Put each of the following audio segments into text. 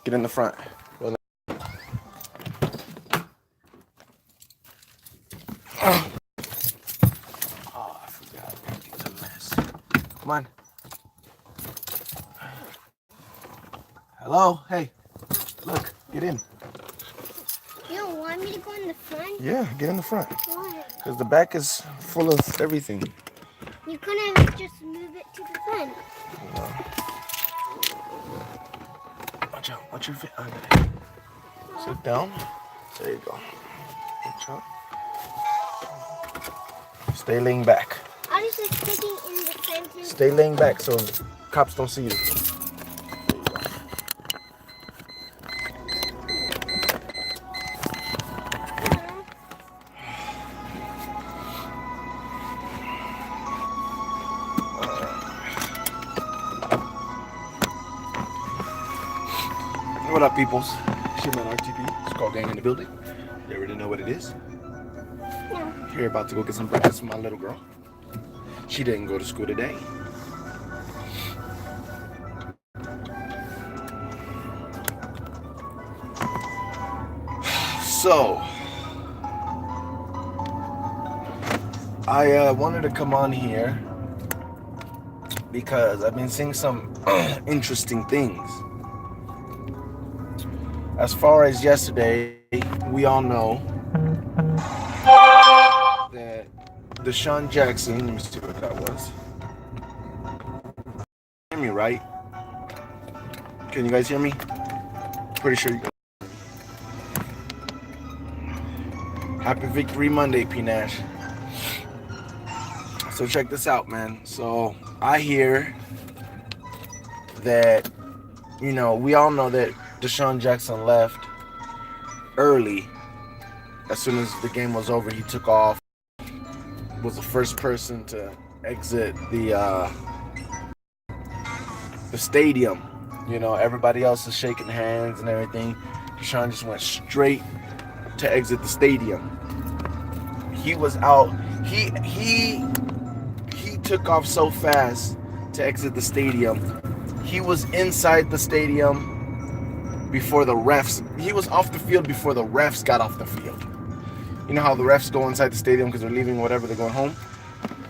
Get in the front. Well, oh, I forgot. It's a mess. Come on. Hello? Hey. Look, get in. You don't want me to go in the front? Yeah, get in the front. Why? Because the back is full of everything. You couldn't have just move it to the front. Watch out. Watch your feet. Okay. Sit down. There you go. Watch out. Stay laying back. I was just sitting in the front. Stay laying back so cops don't see you. What up, peoples? Shipman RTP. It's called Gang in the Building. You already know what it is. Yeah. You're about to go get some breakfast with my little girl. She didn't go to school today. So, I wanted to come on here because I've been seeing some interesting things. As far as yesterday, we all know that Deshaun Jackson, let me see what that was. Hear me, right? Can you guys hear me? Pretty sure you can. Happy Victory Monday, P. Nash. So check this out, man. So I hear that, we all know that Deshaun Jackson left early. As soon as the game was over, he took off. Was the first person to exit the stadium. Everybody else is shaking hands and everything. Deshaun just went straight to exit the stadium. He was out. He took off so fast to exit the stadium. He was inside the stadium before the refs. He was off the field before the refs got off the field. You know how the refs go inside the stadium because they're leaving whatever, they're going home?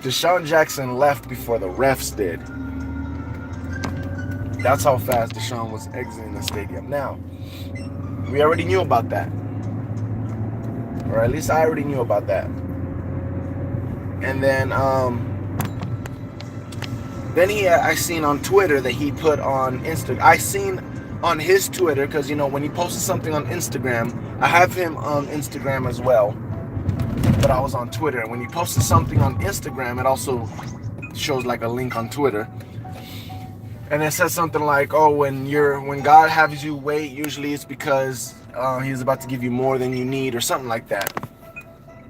Deshaun Jackson left before the refs did. That's how fast Deshaun was exiting the stadium. Now, we already knew about that. Or at least I already knew about that. And then I seen on Twitter that he put on Instagram. I seen on his Twitter, because when he posted something on Instagram, I have him on Instagram as well, but I was on Twitter, and when he posted something on Instagram, it also shows like a link on Twitter, and it says something like, oh, when God has you wait, usually it's because he's about to give you more than you need, or something like that.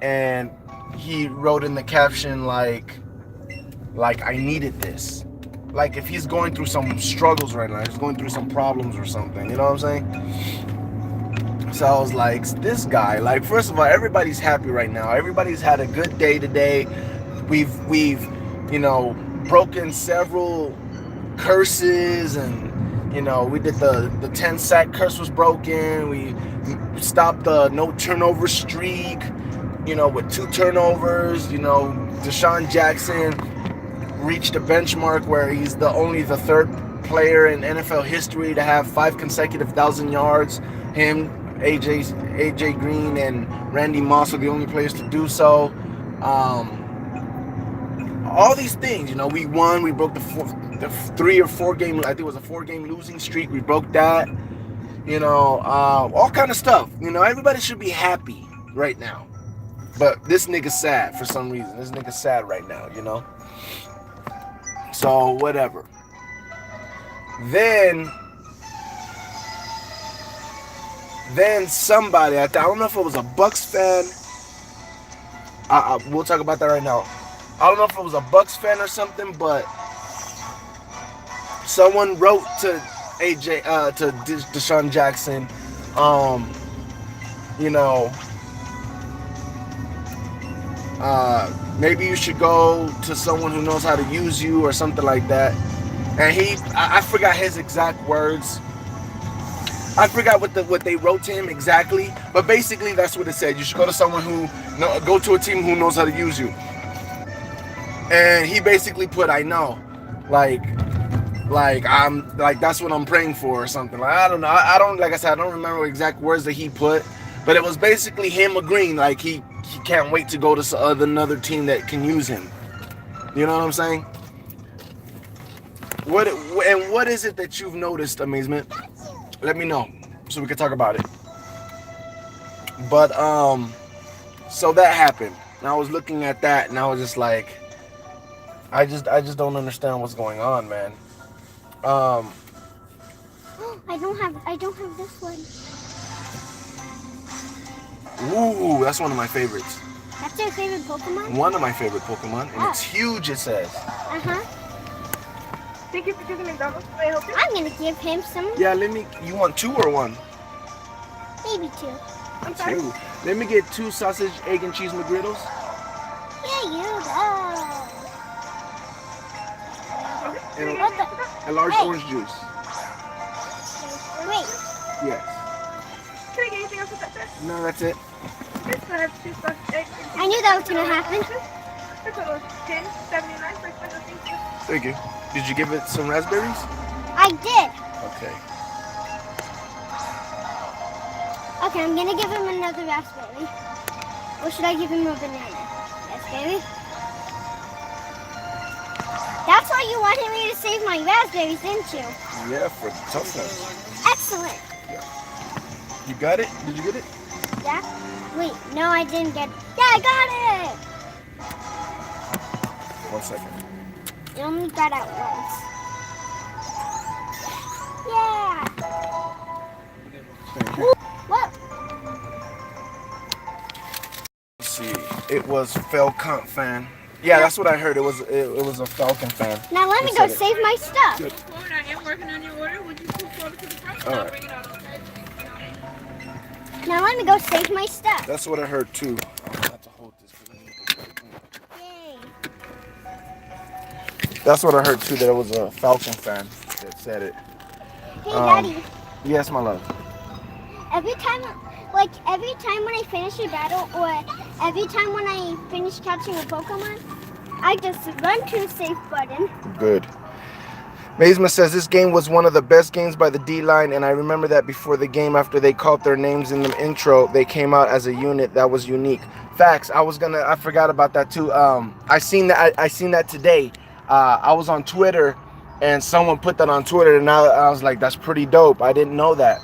And he wrote in the caption like I needed this. Like if he's going through some struggles right now, he's going through some problems or something, you know what I'm saying? So I was like, this guy, like, first of all, everybody's happy right now. Everybody's had a good day today. We've broken several curses, and we did the 10 sack curse was broken. We stopped the no turnover streak, with 2 turnovers. Deshaun Jackson reached a benchmark where he's only the 3rd player in NFL history to have 5 consecutive 1,000 yards. Him, AJ Green, and Randy Moss are the only players to do so. All these things, we won. We broke the 3 or 4 game. I think it was a 4-game losing streak. We broke that. All kind of stuff. Everybody should be happy right now. But this nigga's sad for some reason. This nigga's sad right now. So whatever. Then somebody, I don't know if it was a Bucks fan. We'll talk about that right now. I don't know if it was a Bucks fan or something, but someone wrote to to Deshaun Jackson, you know, maybe you should go to someone who knows how to use you or something like that. And I forgot his exact words. I forgot what they wrote to him exactly, but basically that's what it said. You should go to someone go to a team who knows how to use you. And he basically put, I know, like I'm like that's what I'm praying for or something. Like I don't know. I don't, like I said, I don't remember exact words that he put, but it was basically him agreeing like he can't wait to go to another team that can use him. You know what I'm saying? What is it that you've noticed, Amazement? Let me know so we can talk about it. But so that happened. And I was looking at that and I was just like, I just don't understand what's going on, man. I don't have this one. Ooh, that's one of my favorites. That's your favorite Pokemon? One of my favorite Pokemon, and it's huge, it says. Thank you for choosing McDonald's. May I help you? I'm gonna give him some. Yeah, you want 2 or 1? Maybe 2. I'm sorry. 2. Let me get 2 sausage, egg, and cheese McGriddles. Yeah, you go. And What the? a large Hey. orange juice. Wait. Yes. Can I get anything else with that, sir? No, that's it. Yes, I have 2 sausage eggs. I knew that was gonna happen. This one was $10.79 for special. Thank you. Thank you. Did you give it some raspberries? I did. Okay. Okay, I'm gonna give him another raspberry. Or should I give him a banana? Raspberry? That's why you wanted me to save my raspberries, didn't you? Yeah, for the tough ones. Excellent. You got it? Did you get it? Yeah? Wait, no, I didn't get it. Yeah, I got it! 1 second. You only got it once. Yeah! Thank you. What? Let's see. It was Falcon fan. Yeah, that's what I heard. It was a Falcon fan. Now let me Who go said it? save my stuff. Good. I am working on your order. Would you please go to the front? All I'll right. bring it out. Now let me go save my stuff. That's what I heard too. I'm gonna have to hold this. Yay. That's what I heard too. That it was a Falcon fan that said it. Hey, Daddy. Yes, my love. Every time when I finish a battle or every time when I finish catching a Pokemon, I just run to the save button. Good. Mazema says this game was one of the best games by the D-line, and I remember that before the game, after they called their names in the intro, they came out as a unit that was unique. Facts. I forgot about that too. I seen that today. I was on Twitter, and someone put that on Twitter, and I was like, that's pretty dope. I didn't know that.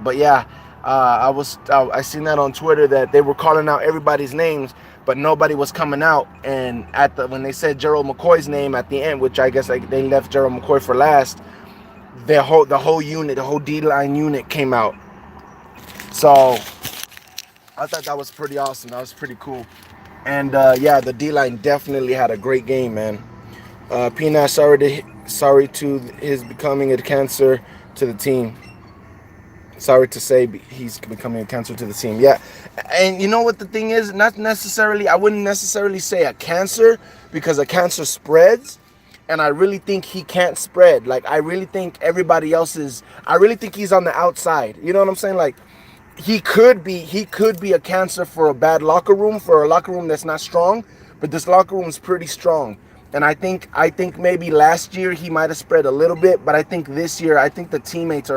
But yeah, I seen that on Twitter that they were calling out everybody's names, but nobody was coming out. And when they said Gerald McCoy's name at the end, which I guess they left Gerald McCoy for last, the whole unit, the whole D-line unit came out. So I thought that was pretty awesome. That was pretty cool. And yeah, the D-line definitely had a great game, man. Peanut, sorry to his becoming a cancer to the team. Sorry to say he's becoming a cancer to the team. Yeah. And you know what the thing is? I wouldn't necessarily say a cancer, because a cancer spreads. And I really think he can't spread. Like, I really think I really think he's on the outside. You know what I'm saying? Like, he could be a cancer for a bad locker room, for a locker room that's not strong. But this locker room is pretty strong. And I think maybe last year he might have spread a little bit. But I think this year, I think the teammates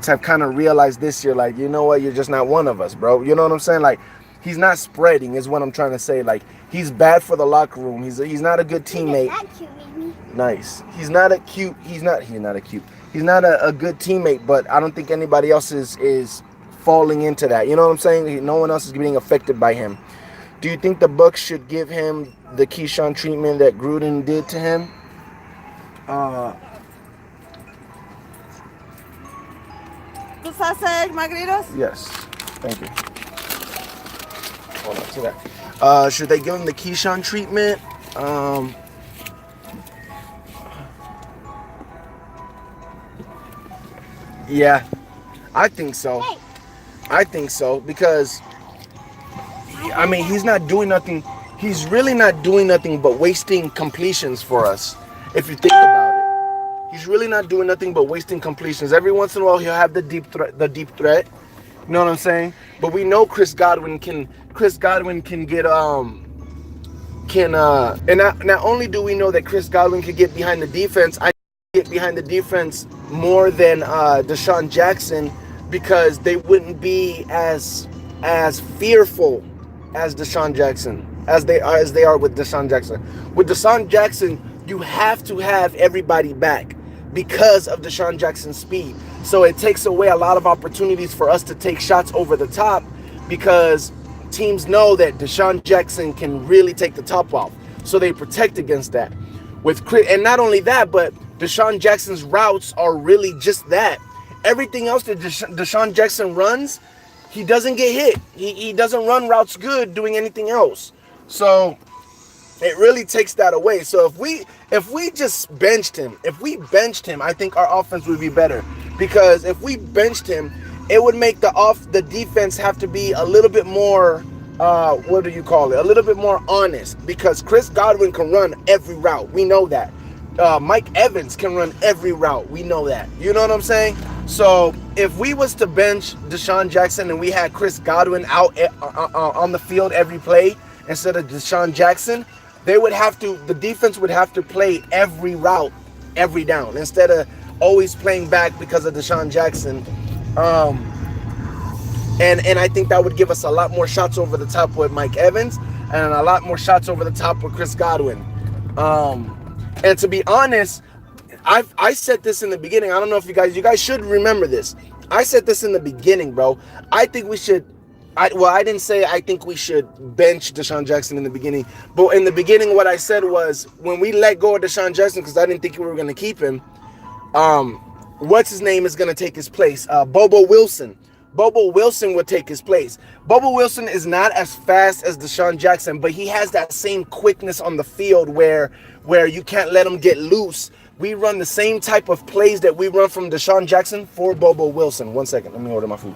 have kind of realized this year, like, you know what, you're just not one of us, bro. You know what I'm saying? Like, he's not spreading is what I'm trying to say. Like, he's bad for the locker room. He's not a good teammate. Nice. He's not a good teammate, but I don't think anybody else is falling into that. You know what I'm saying? No one else is being affected by him. Do you think the Bucs should give him the Keyshawn treatment that Gruden did to him? Uh, ¿Tú sabes hacer magritos? yes. Thank you. Hold on to that. Should they give him the Keyshawn treatment? Yeah, I think so. Hey. I think so because I mean he's not doing nothing. He's really not doing nothing but wasting completions for us. If you think about it, he's really not doing nothing but wasting completions. Every once in a while he'll have the deep threat. You know what I'm saying? But we know Chris Godwin can get and not only do we know that Chris Godwin can get behind the defense, I get behind the defense more than Deshaun Jackson because they wouldn't be as fearful as Deshaun Jackson as they are with Deshaun Jackson. With Deshaun Jackson, you have to have everybody back because of Deshaun Jackson's speed. So it takes away a lot of opportunities for us to take shots over the top because teams know that Deshaun Jackson can really take the top off. So they protect against that. And not only that, but Deshaun Jackson's routes are really just that. Everything else that Deshaun Jackson runs, he doesn't get hit. He doesn't run routes good doing anything else. So it really takes that away. So if we just benched him, I think our offense would be better. Because if we benched him, it would make the defense have to be a little bit more a little bit more honest, because Chris Godwin can run every route. We know that. Mike Evans can run every route. We know that. You know what I'm saying? So if we was to bench Deshaun Jackson and we had Chris Godwin out on the field every play instead of Deshaun Jackson, the defense would have to play every route, every down, instead of always playing back because of Deshaun Jackson. And I think that would give us a lot more shots over the top with Mike Evans and a lot more shots over the top with Chris Godwin. And to be honest, I said this in the beginning. I don't know if you guys should remember this. I said this in the beginning, bro. I think we should. I didn't say I think we should bench Deshaun Jackson in the beginning, but in the beginning, what I said was when we let go of Deshaun Jackson, because I didn't think we were going to keep him. What's his name is going to take his place? Bobo Wilson. Bobo Wilson would take his place. Bobo Wilson is not as fast as Deshaun Jackson, but he has that same quickness on the field where you can't let him get loose. We run the same type of plays that we run from Deshaun Jackson for Bobo Wilson. 1 second. Let me order my food.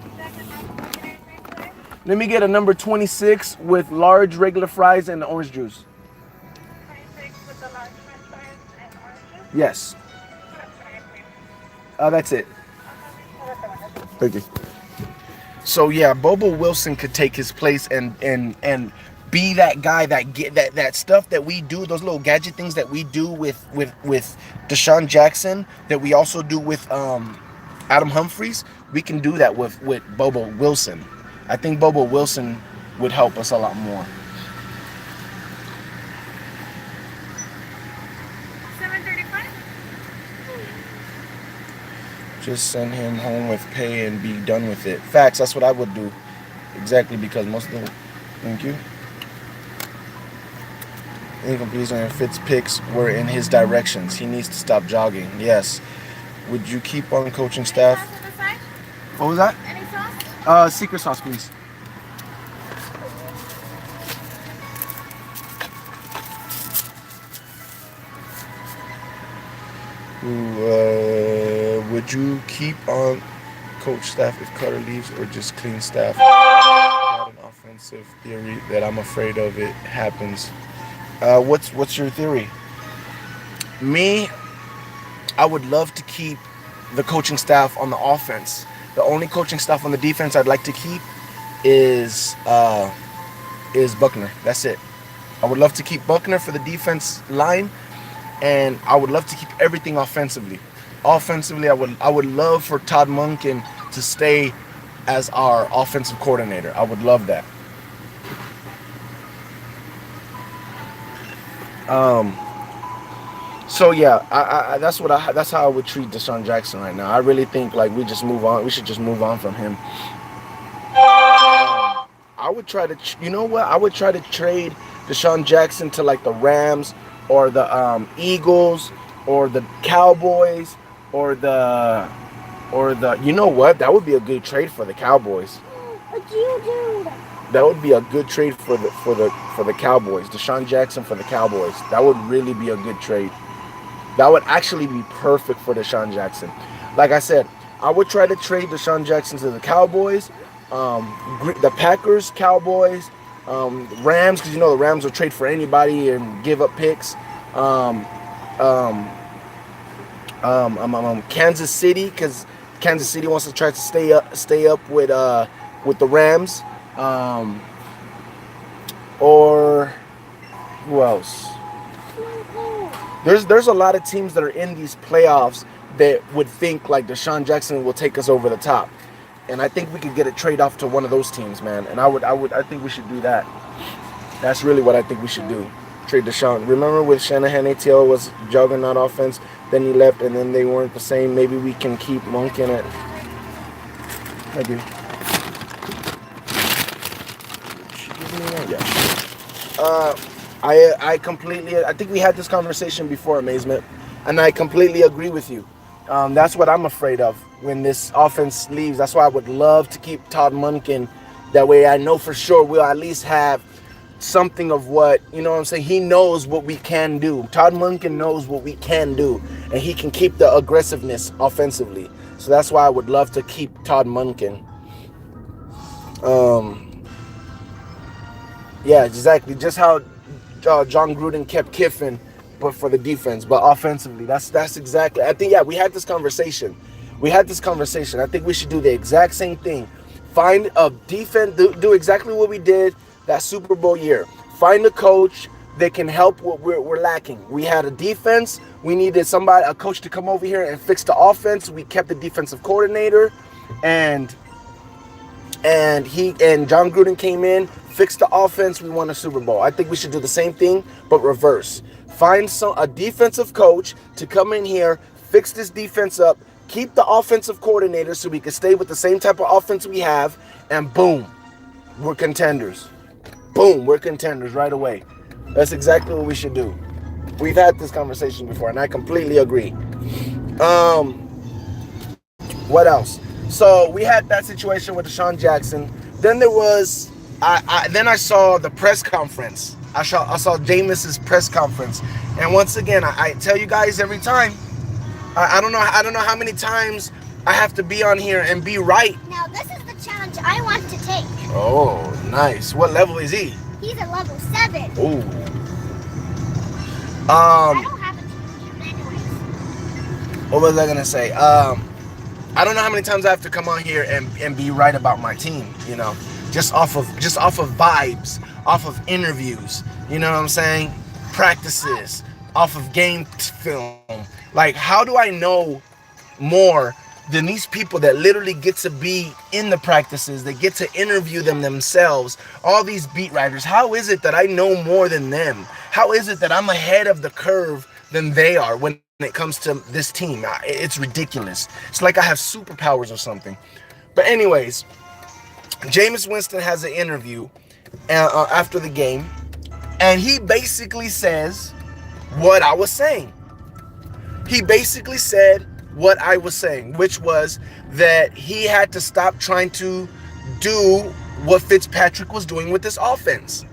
Let me get a number 26 with large regular fries and orange juice. 26 with the large french fries and orange juice? Yes. That's it. Thank you. So yeah, Bobo Wilson could take his place and be that guy that get that stuff that we do, those little gadget things that we do with Deshaun Jackson, that we also do with Adam Humphries. We can do that with Bobo Wilson. I think Bobo Wilson would help us a lot more. 7:35. Just send him home with pay and be done with it. Facts, that's what I would do. Exactly, because most of them. Thank you. Incompletion and Fitz picks were in his directions. He needs to stop jogging. Yes. Would you keep on coaching staff? Sauce on the side? What was that? Any sauce? Secret sauce, please. Would you keep on coach staff if Carter leaves, or just clean staff? I got an offensive theory that I'm afraid of it happens. What's your theory? Me, I would love to keep the coaching staff on the offense. The only coaching staff on the defense I'd like to keep is Buckner. That's it. I would love to keep Buckner for the defense line, and I would love to keep everything offensively. Offensively, I would love for Todd Monken to stay as our offensive coordinator. I would love that. So yeah, that's how I would treat Deshaun Jackson right now. I really think like we should just move on from him. I would try to, you know what? I would try to trade Deshaun Jackson to like the Rams or the Eagles or the Cowboys or the. You know what? That would be a good trade for the Cowboys. What do you do? That would be a good trade for the Cowboys. Deshaun Jackson for the Cowboys. That would really be a good trade. That would actually be perfect for Deshaun Jackson. Like I said, I would try to trade Deshaun Jackson to the Cowboys, the Packers, Cowboys, Rams, because you know the Rams will trade for anybody and give up picks. Kansas City, because Kansas City wants to try to stay up with the Rams. Or who else? There's a lot of teams that are in these playoffs that would think like Deshaun Jackson will take us over the top, and I think we could get a trade off to one of those teams, man. And I think we should do that. That's really what I think we should do. Trade Deshaun. Remember with Shanahan, ATL was juggernaut offense. Then he left, and then they weren't the same. Maybe we can keep Monken at. I do. Yeah. I think we had this conversation before, Amazement, and I completely agree with you. That's what I'm afraid of when this offense leaves. That's why I would love to keep Todd Monken. That way I know for sure we'll at least have something of what, you know what I'm saying? He knows what we can do. Todd Monken knows what we can do, and he can keep the aggressiveness offensively. So that's why I would love to keep Todd Monken. Yeah, exactly. Just how John Gruden kept Kiffin, but for the defense, but offensively, that's exactly. I think we had this conversation. I think we should do the exact same thing. Find a defense, do exactly what we did that Super Bowl year. Find a coach that can help what we're lacking. We had a defense. We needed a coach to come over here and fix the offense. We kept the defensive coordinator, and John Gruden came in, fixed the offense. We won a Super Bowl. I think we should do the same thing, but reverse. Find a defensive coach to come in here, fix this defense up, keep the offensive coordinator so we can stay with the same type of offense we have, and boom, we're contenders. Boom, we're contenders right away. That's exactly what we should do. We've had this conversation before, and I completely agree. What else? So we had that situation with Deshaun Jackson. Then there was, I saw the press conference. I saw Jameis's press conference, and once again, I tell you guys every time. I don't know how many times I have to be on here and be right. Now this is the challenge I want to take. Oh, nice. What level is he? He's at level 7. Ooh. I don't have a team anyways. What was I gonna say? I don't know how many times I have to come on here and be right about my team. You know, just off of vibes, off of interviews. You know what I'm saying? Practices, off of game film. Like, how do I know more than these people that literally get to be in the practices? They get to interview them themselves. All these beat writers. How is it that I know more than them? How is it that I'm ahead of the curve than they are when it comes to this team? It's ridiculous. It's like I have superpowers or something. But anyways, Jameis Winston has an interview after the game, and he basically says what I was saying. He basically said what I was saying, which was that he had to stop trying to do what Fitzpatrick was doing with this offense.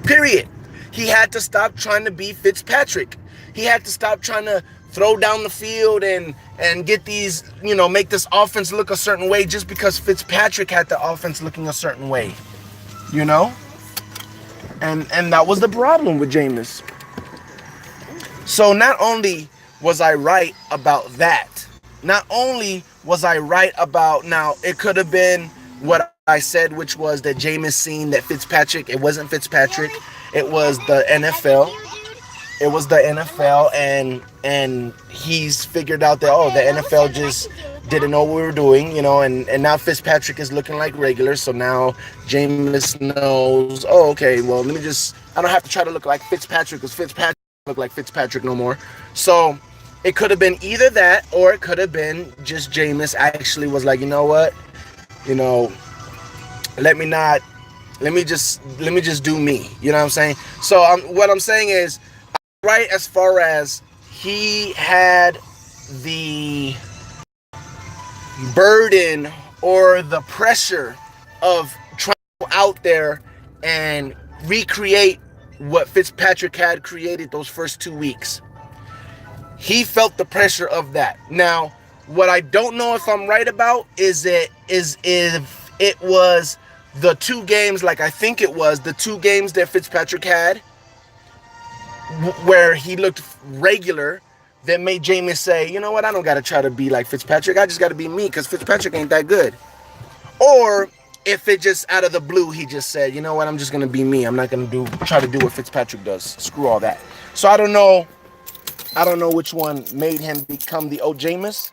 Period. He had to stop trying to be Fitzpatrick. He had to stop trying to throw down the field and get these, make this offense look a certain way just because Fitzpatrick had the offense looking a certain way. And that was the problem with Jameis. So not only was I right about that, not only was I right about, now it could have been what I said, which was that Jameis seen that Fitzpatrick, it wasn't Fitzpatrick, it was the NFL. It was the NFL, and he's figured out that, the NFL just didn't know what we were doing, and now Fitzpatrick is looking like regular, so now Jameis knows, okay, well, I don't have to try to look like Fitzpatrick, because Fitzpatrick doesn't look like Fitzpatrick no more. So it could have been either that, or it could have been just Jameis actually was like, you know what, let me not let me just do me. You know what I'm saying? So what I'm saying is right as far as he had the burden or the pressure of trying to go out there and recreate what Fitzpatrick had created those first 2 weeks. He felt the pressure of that. Now, what I don't know if I'm right about is if it was the 2 games, like I think it was the 2 games that Fitzpatrick had, where he looked regular, that made Jameis say, you know what, I don't got to try to be like Fitzpatrick. I just got to be me because Fitzpatrick ain't that good. Or if it just out of the blue, he just said, you know what, I'm just going to be me. I'm not going to try to do what Fitzpatrick does. Screw all that. So I don't know. I don't know which one made him become the old Jameis,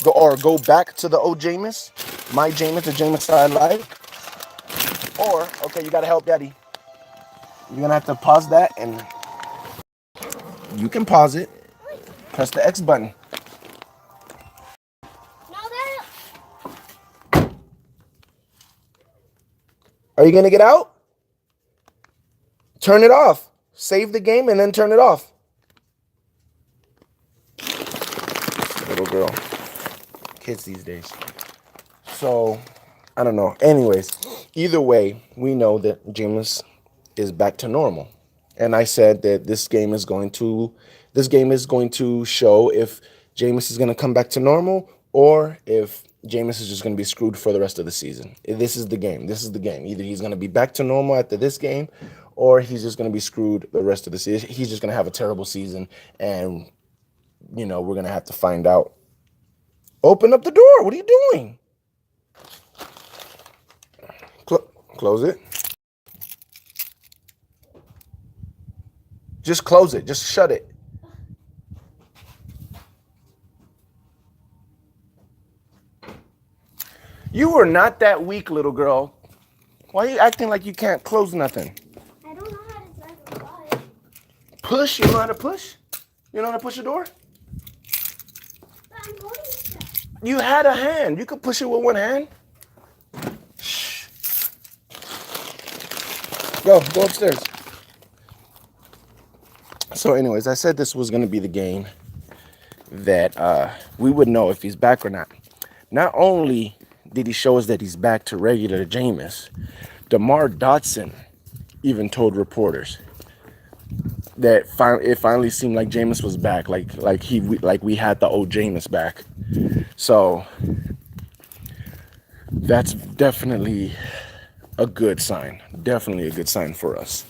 go back to the old Jameis, my Jameis, the Jameis I like. Or, okay, you got to help Daddy. You're going to have to pause that, and you can pause it. Press the X button. Are you going to get out? Turn it off. Save the game and then turn it off. Little girl. Kids these days. So, I don't know. Anyways, either way, we know that Jameis is back to normal. And I said that this game is going to show if Jameis is going to come back to normal or if Jameis is just going to be screwed for the rest of the season. This is the game. This is the game. Either he's going to be back to normal after this game or he's just going to be screwed the rest of the season. He's just going to have a terrible season and, we're going to have to find out. Open up the door. What are you doing? Close it. Just close it. Just shut it. You are not that weak, little girl. Why are you acting like you can't close nothing? I don't know how to drive a car. Push? You know how to push? You know how to push a door? But I'm holding stuff. You had a hand. You could push it with one hand. Shh. Go upstairs. So anyways, I said this was going to be the game that we would know if he's back or not. Not only did he show us that he's back to regular Jameis, DeMar Dotson even told reporters that it finally seemed like Jameis was back, like we had the old Jameis back. So that's definitely a good sign. Definitely a good sign for us.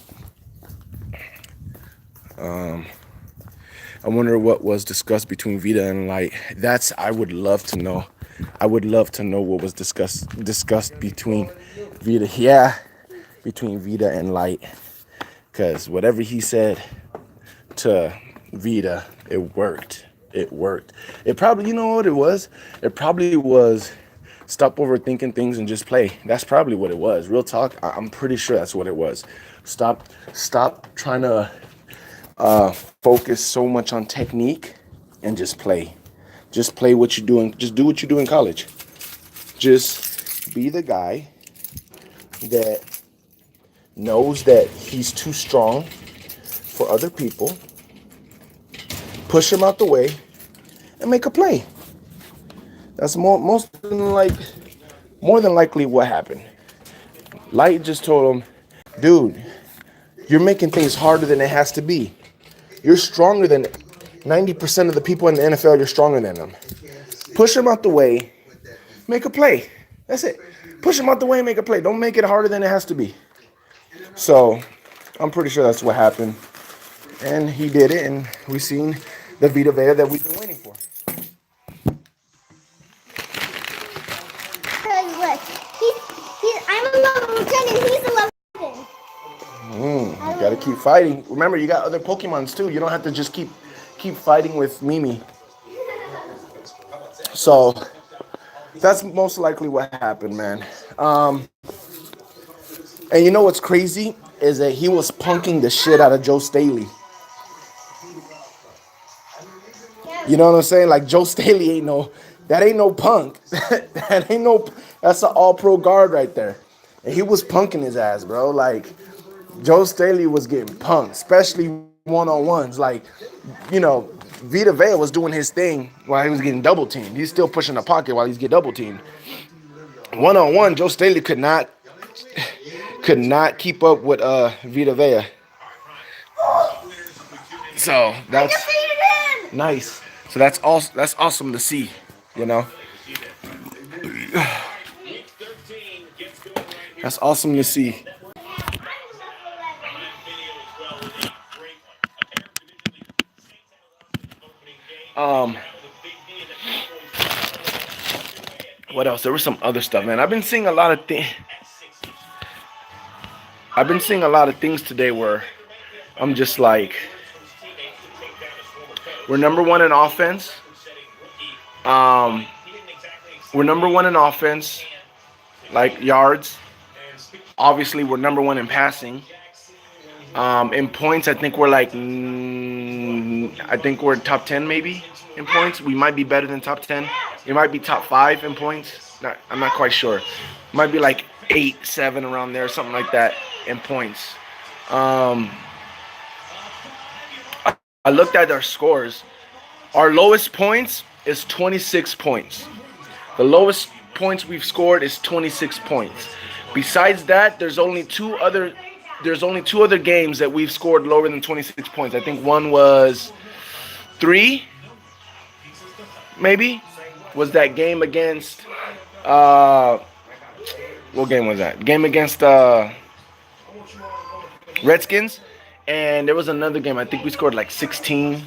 I wonder what was discussed between Vita and Light. I would love to know. I would love to know what was discussed between Vita. Yeah, between Vita and Light. Because whatever he said to Vita, it worked. It worked. It probably, you know what it was? It probably was stop overthinking things and just play. That's probably what it was. Real talk, I'm pretty sure that's what it was. Stop trying to focus so much on technique and just play. Just play what you're doing. Just do what you do in college. Just be the guy that knows that he's too strong for other people. Push him out the way and make a play. That's more than likely what happened. Light just told him, dude, you're making things harder than it has to be. You're stronger than 90% of the people in the NFL. You're stronger than them. Push them out the way. Make a play. That's it. Push them out the way and make a play. Don't make it harder than it has to be. So I'm pretty sure that's what happened. And he did it, and we've seen the Vita Vea that we've been waiting for. Look, I'm a level 10 and he's a level 7. You gotta keep fighting. Remember, you got other Pokemons too. You don't have to just keep fighting with Mimi. So that's most likely what happened, man. And you know what's crazy is that he was punking the shit out of Joe Staley. You know what I'm saying? Like Joe Staley ain't no punk. That's an all-pro guard right there. and he was punking his ass, bro. Like Joe Staley was getting punked, especially one-on-ones. Like, you know, Vita Vea was doing his thing while he was getting double teamed. He's still pushing the pocket while he's getting double teamed. One-on-one, Joe Staley could not keep up with Vita Vea. So that's nice. So that's awesome to see, you know. That's awesome to see. Um, what else? There was some other stuff, man. I've been seeing a lot of things. I've been seeing a lot of things today where I'm just like, we're number one in offense. Um, we're number one in offense, like yards. Obviously, we're number one in passing. In points, I think we're like, I think we're top 10 maybe in points. We might be better than top 10. We might be top 5 in points. I'm not quite sure. Might be like 8, 7 around there, something like that in points. I looked at our scores. Our lowest points is 26 points. The lowest points we've scored is 26 points. Besides that, there's only two other games that we've scored lower than 26 points. I think one was 3, maybe. Was that game against what game was that? Game against Redskins. And there was another game. I think we scored like 16,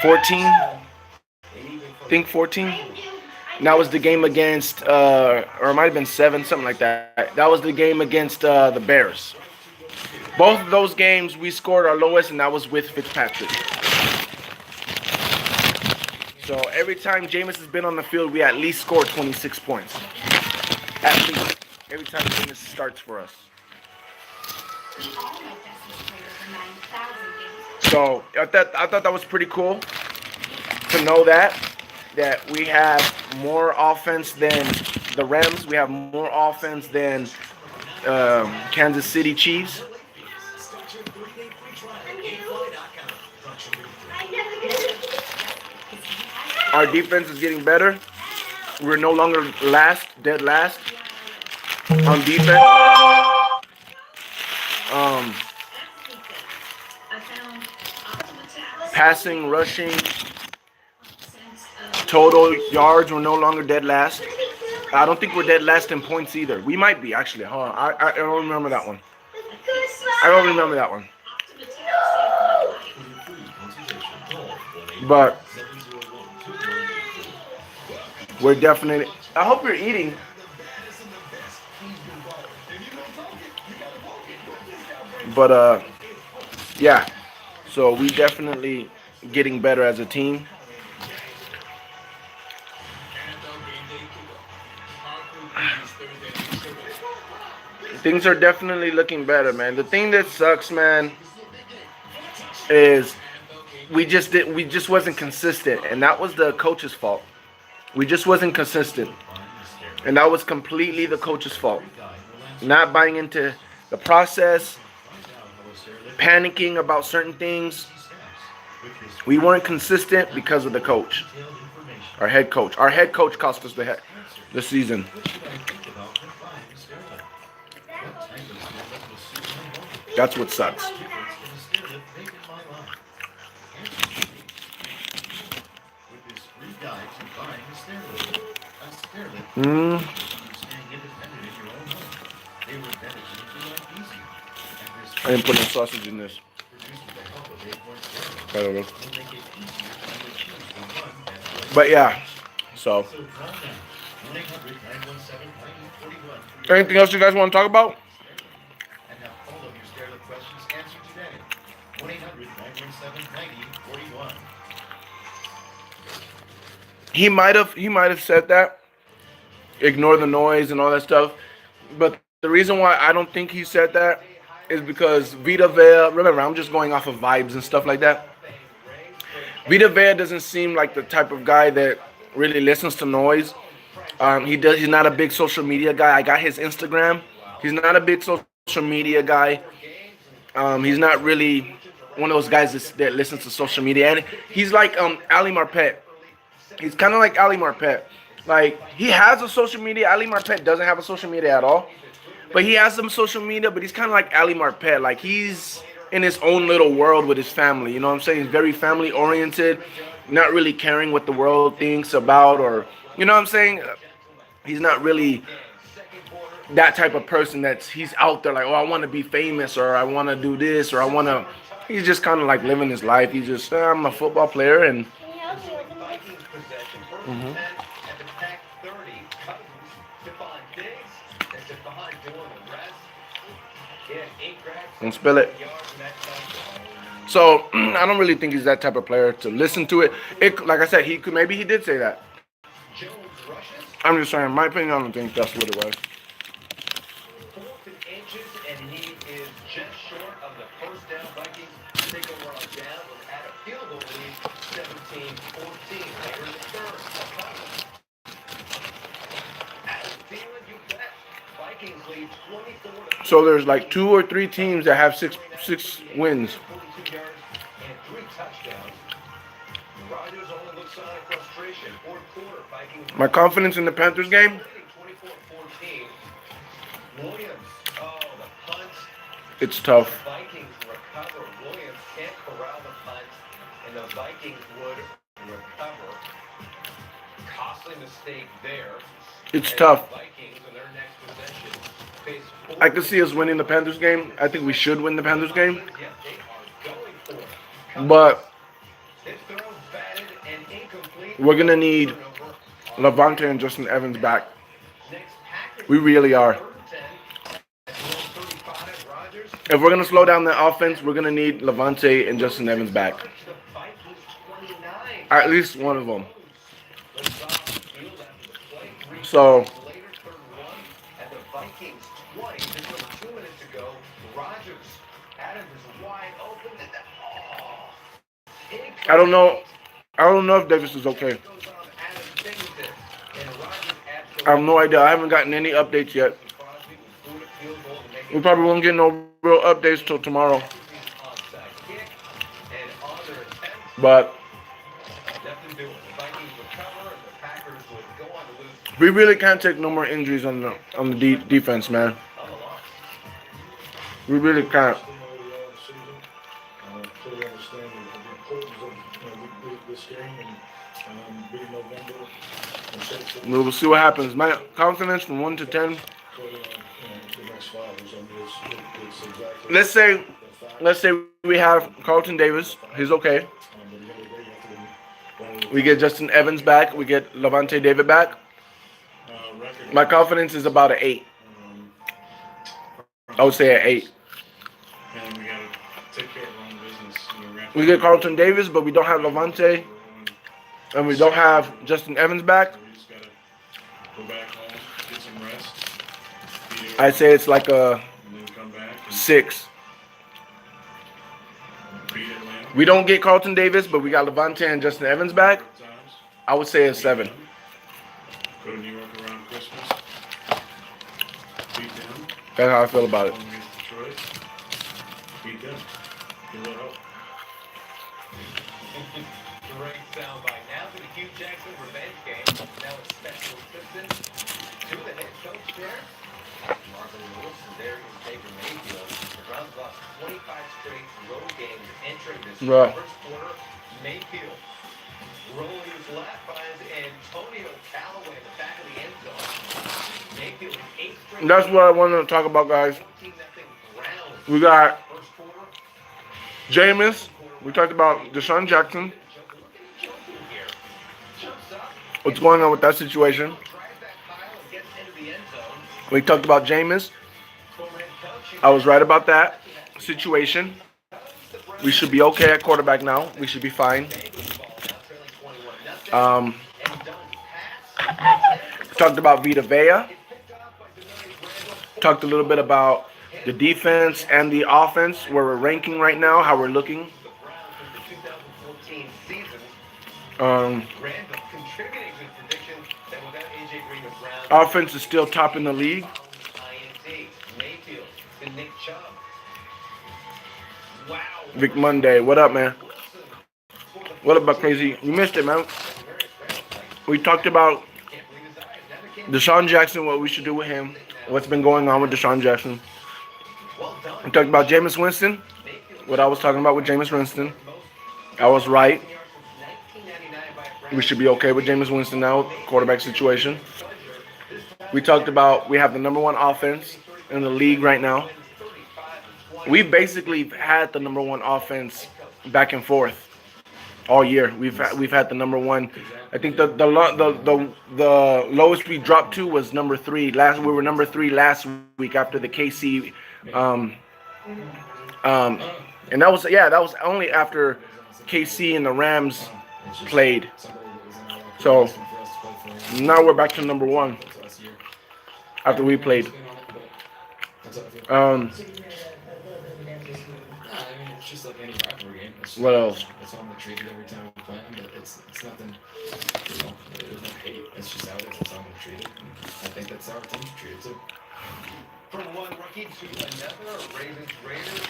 14. I think 14. And that was the game against, or it might have been 7, something like that. That was the game against the Bears. Both of those games, we scored our lowest, and that was with Fitzpatrick. So every time Jameis has been on the field, we at least score 26 points. At least. Every time Jameis starts for us. So I thought that was pretty cool to know that we have more offense than the Rams. We have more offense than Kansas City Chiefs. Our defense is getting better. We're no longer dead last on defense. Passing, rushing, total yards, we're no longer dead last. I don't think we're dead last in points either. We might be, actually. Hold on. I don't remember that one. But we're definitely... I hope you're eating. But, yeah. So we definitely getting better as a team. Things are definitely looking better, man. The thing that sucks, man, is we just wasn't consistent, and that was the coach's fault. We just wasn't consistent, and that was completely the coach's fault. Not buying into the process, panicking about certain things. We weren't consistent because of the coach, our head coach. Our head coach cost us the season. That's what sucks. I didn't put no sausage in this. I don't know. But yeah, so. Anything else you guys want to talk about? He might have said that. Ignore the noise and all that stuff. But the reason why I don't think he said that is because Vita Vea, remember, I'm just going off of vibes and stuff like that. Vita Vea doesn't seem like the type of guy that really listens to noise. He's not a big social media guy. I got his Instagram. He's not a big social media guy. He's not really one of those guys that listens to social media. And he's like Ali Marpet. He's kind of like Ali Marpet. Like, he has a social media. Ali Marpet doesn't have a social media at all. But he has some social media, but he's kind of like Ali Marpet. Like, he's in his own little world with his family. You know what I'm saying? He's very family oriented, not really caring what the world thinks about, or, you know what I'm saying? He's not really that type of person he's out there like, oh, I want to be famous, or I want to do this, or I want to. He's just kind of like living his life. He's just, I'm a football player, and. Mhm. Don't spill it. So I don't really think he's that type of player to listen to it. Like I said, maybe he did say that. I'm just saying, my opinion, I don't think that's what it was. So there's like 2 or 3 teams that have six wins. My confidence in the Panthers game. It's tough. It's tough. I could see us winning the Panthers game. I think we should win the Panthers game. But we're going to need Levante and Justin Evans back. We really are. If we're going to slow down the offense, we're going to need Levante and Justin Evans back. At least one of them. So, I don't know. I don't know if Davis is okay. I have no idea. I haven't gotten any updates yet. We probably won't get no real updates till tomorrow. But we really can't take no more injuries on the defense, man. We really can't. We'll see what happens. My confidence from 1 to 10. Let's say we have Carlton Davis. He's okay. We get Justin Evans back. We get Levante David back. My confidence is about an 8. I would say an 8. We get Carlton Davis, but we don't have Levante, and we don't have Justin Evans back. I'd say it's like a 6. We don't get Carlton Davis, but we got Levante and Justin Evans back. I would say a 7. That's how I feel about it. Great soundbite. Now to the Hugh Jackson revenge game. Now a special assistant to the head coach there. Marvin Lewis, and there is Baker Mayfield. The Browns lost 25 straight road games entering this first quarter. Mayfield rolling his left finds Antonio Callaway in the back of the end zone. Mayfield 8 straight. That's what I wanted to talk about, guys. We got Jameis. We talked about Deshaun Jackson. What's going on with that situation? We talked about Jameis. I was right about that situation. We should be okay at quarterback now. We should be fine. Talked about Vita Vea. Talked a little bit about the defense and the offense, where we're ranking right now, how we're looking. Offense is still top in the league. to Nick Chubb. Wow. Vic Monday, what up, man? What about crazy? You missed it, man. We talked about Deshaun Jackson, what we should do with him, what's been going on with Deshaun Jackson. We talked about Jameis Winston, what I was talking about with Jameis Winston. I was right. We should be okay with Jameis Winston now, quarterback situation. We talked about we have the number one offense in the league right now. We've basically had the number one offense back and forth all year. We've had the number one. I think the lowest we dropped to was number 3. We were number 3 last week after the KC, and that was only after KC and the Rams played. So now we're back to number 1 after we played. Just like any rivalry game. What else? It's how I'm treated every time we play them, but it's nothing, there's no hate. It's just how it is. It's how I'm treated. I think that's how our team's treated too. From one rookie to another, Ravens, Raiders,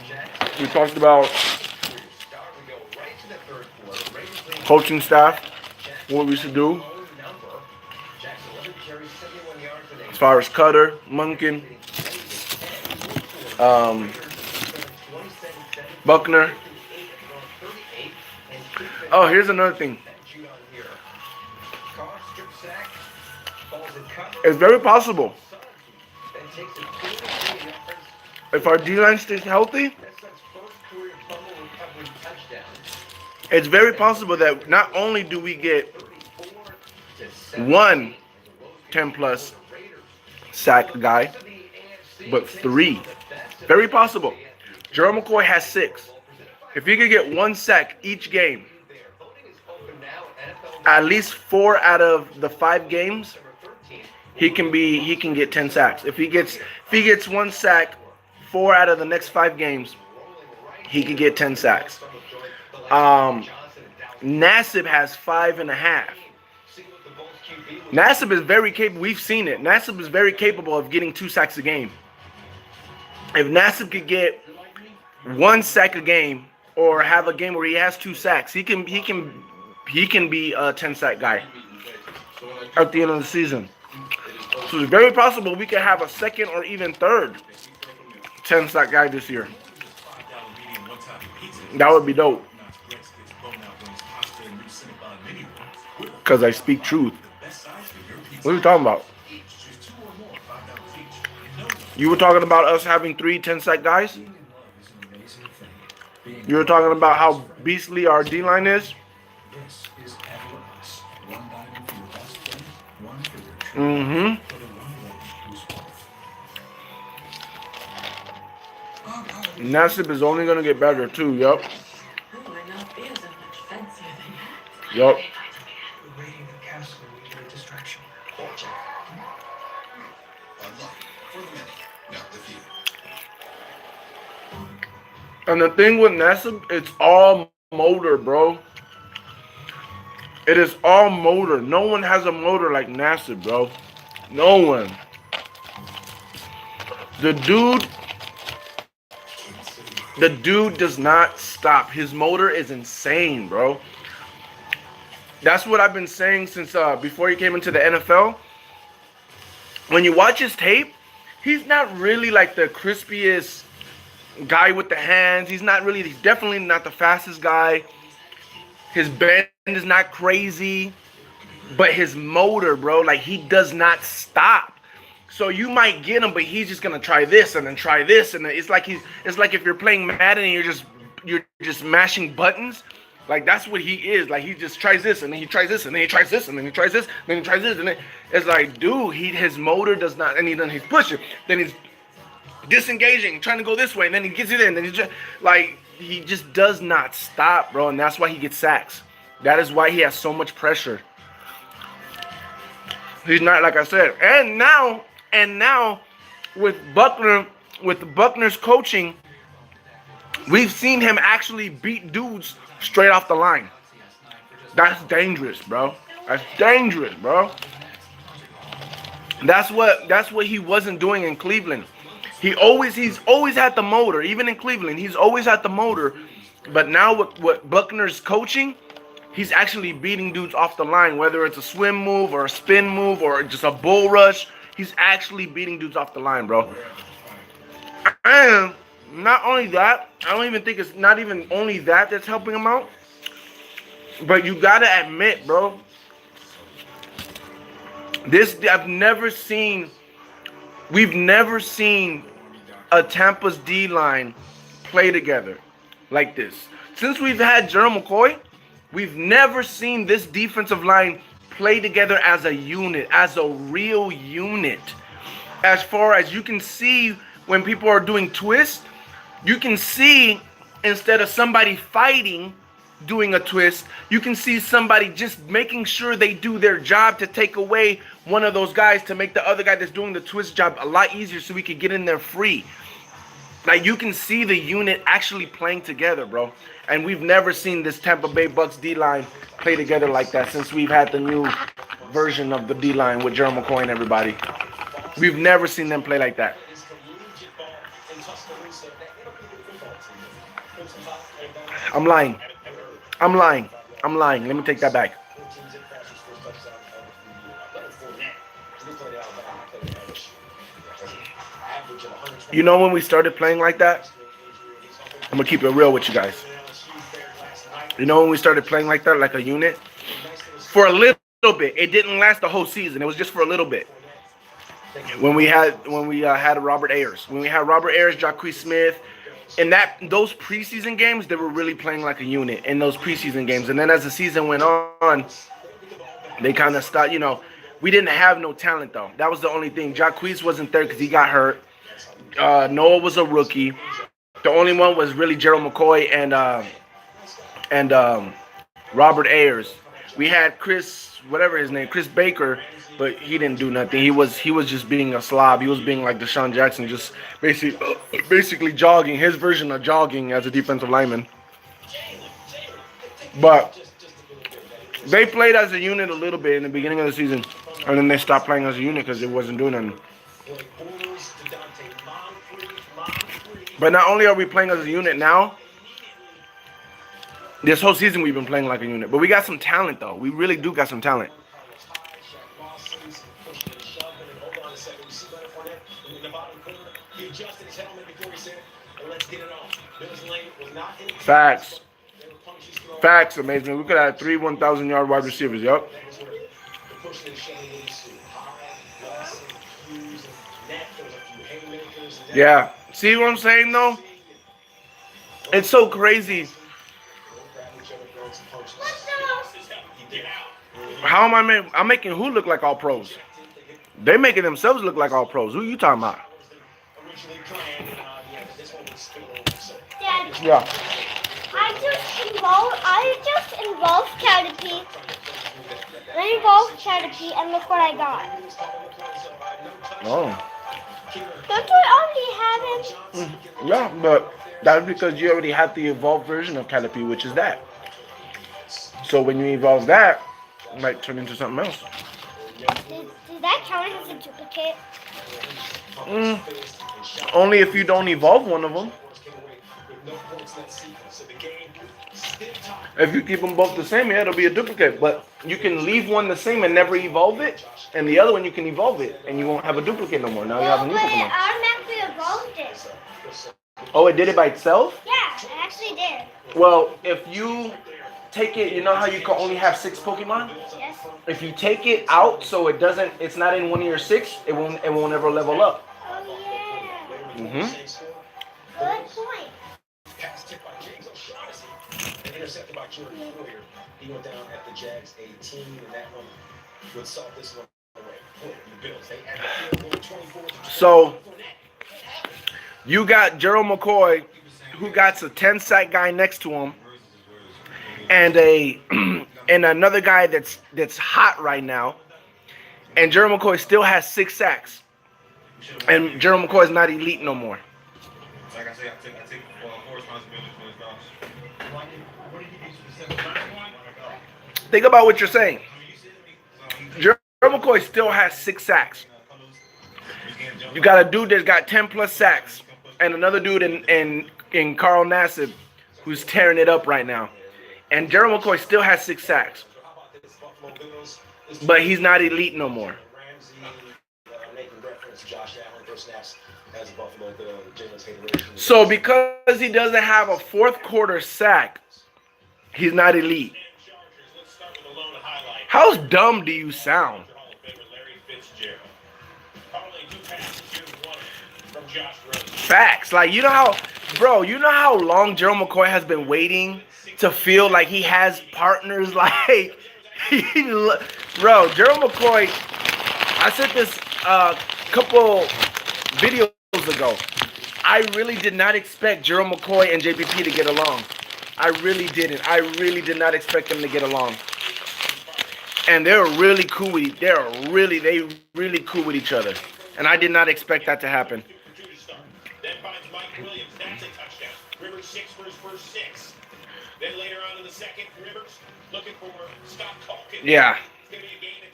Jackson. We talked about We go right to the third quarter. Ravens coaching staff, what we should do Jackson 11 carries, 71 yards today. as far as Cutter, Munkin, Buckner. Oh, here's another thing. It's very possible if our D-line stays healthy, it's very possible that not only do we get 1 10-plus sack guy, but 3. Very possible. Jerome McCoy has 6. If he could get 1 sack each game, at least 4 out of the 5 games, he can get 10 sacks. If he gets 1 sack 4 out of the next 5 games, he can get 10 sacks. Nassib has 5.5. Nassib is very capable. We've seen it. Nassib is very capable of getting 2 sacks a game. If Nassib could get 1 sack a game or have a game where he has 2 sacks, he can be a 10-sack guy at the end of the season. So it's very possible we could have a second or even third 10-sack guy this year. That would be dope. Because I speak truth. What are you talking about? You were talking about us having 3 10-sack guys? You were talking about how beastly our D-line is? Mm-hmm. Nassib is only going to get better, too. Yup. Yup. And the thing with Nassib, it's all motor, bro. It is all motor. No one has a motor like Nassib, bro. No one. The dude does not stop. His motor is insane, bro. That's what I've been saying since before he came into the NFL. When you watch his tape, he's not really like the crispiest guy with the hands. He's definitely not the fastest guy. His bend is not crazy, but his motor, bro, like he does not stop. So you might get him, but he's just gonna try this and then try this, and it's like if you're playing Madden and you're just mashing buttons. Like that's what he is. Like he just tries this and then he tries this and then he tries this and then he tries this, then he tries this, and then it's like, dude, his motor does not. And then he's pushing, then he's disengaging, trying to go this way, and then he gets it in, then he just does not stop, bro, and that's why he gets sacks. That is why he has so much pressure. He's not, like I said, and now with Buckner's coaching, we've seen him actually beat dudes straight off the line. That's dangerous, bro. That's dangerous, bro. That's what he wasn't doing in Cleveland. He's always had the motor, even in Cleveland. He's always had the motor, but now with what Buckner's coaching, he's actually beating dudes off the line, whether it's a swim move or a spin move or just a bull rush. He's actually beating dudes off the line, bro. And not only that, I don't even think it's not even only that that's helping him out. But you gotta admit, bro, we've never seen a Tampa's D line play together like this. Since we've had Gerald McCoy, we've never seen this defensive line play together as a unit, as a real unit. As far as you can see when people are doing twists, you can see instead of somebody fighting, doing a twist, you can see somebody just making sure they do their job to take away one of those guys to make the other guy that's doing the twist job a lot easier so we could get in there free. Like, you can see the unit actually playing together, bro. And we've never seen this Tampa Bay Bucks D-line play together like that since we've had the new version of the D-line with Gerald McCoy and everybody. We've never seen them play like that. I'm lying. Let me take that back. You know when we started playing like that? I'm going to keep it real with you guys. You know when we started playing like that, like a unit? For a little bit. It didn't last the whole season. It was just for a little bit. When we had Robert Ayers. When we had Robert Ayers, Jacquez Smith, in those preseason games, they were really playing like a unit in those preseason games. And then as the season went on, they kind of stopped. You know, we didn't have no talent, though. That was the only thing. Jacquez wasn't there because he got hurt. Noah was a rookie. The only one was really Gerald McCoy and Robert Ayers. We had Chris Baker, but he didn't do nothing. He was just being a slob. He was being like Deshaun Jackson, just basically jogging, his version of jogging as a defensive lineman. But they played as a unit a little bit in the beginning of the season, and then they stopped playing as a unit because it wasn't doing anything. But not only are we playing as a unit now, this whole season we've been playing like a unit. But we got some talent, though. We really do got some talent. Facts, amazing. We could have 3 1,000-yard wide receivers, yup. Yeah. See what I'm saying, though? It's so crazy. How am I'm making who look like all pros? They're making themselves look like all pros. Who you talking about? Dad, Yeah. I just involved Caterpie. I involved Caterpie, and look what I got. Oh. Don't we already have him? Yeah, but that's because you already have the evolved version of Caterpie, which is that. So when you evolve that, it might turn into something else. Does that count as a duplicate? Only if you don't evolve one of them. If you keep them both the same, yeah, it'll be a duplicate. But you can leave one the same and never evolve it, and the other one you can evolve it, and you won't have a duplicate no more. Now you have a new But it Pokemon. automatically evolved it. Oh, it did it by itself? Yeah, it actually did. Well, if you take it, you know how you can only have 6 Pokemon? Yes. If you take it out so it's not in one of your 6, it won't ever level up. Oh, yeah. Mm-hmm. Good point. Intercepted by Jordan Poyer. He went down at the Jags 18, and that one would solve this one away. The Bills, they had the field goal 24. So you got Gerald McCoy, who got a 10-sack guy next to him, and and another guy that's hot right now, and Gerald McCoy still has 6 sacks, and Gerald McCoy is not elite no more. Like I say, I take full responsibility for his loss. Think about what you're saying. Gerald McCoy still has 6 sacks. You got a dude that's got 10 plus sacks, and another dude in Carl Nassib who's tearing it up right now. And Gerald McCoy still has 6 sacks, but he's not elite no more. So because he doesn't have a fourth quarter sack, he's not elite. How dumb do you sound? Facts. Like, you know how long Gerald McCoy has been waiting to feel like he has partners. Like, bro, Gerald McCoy, I said this a couple videos ago. I really did not expect Gerald McCoy and JPP to get along. I really didn't. I really did not expect them to get along. And they're really cool with they really cool with each other. And I did not expect that to happen. Then finds Mike Williams. That's a touchdown. Rivers 6 for his first 6. Then later on in the second, Rivers looking for Scott Calkin. Yeah. It's going to be a gain of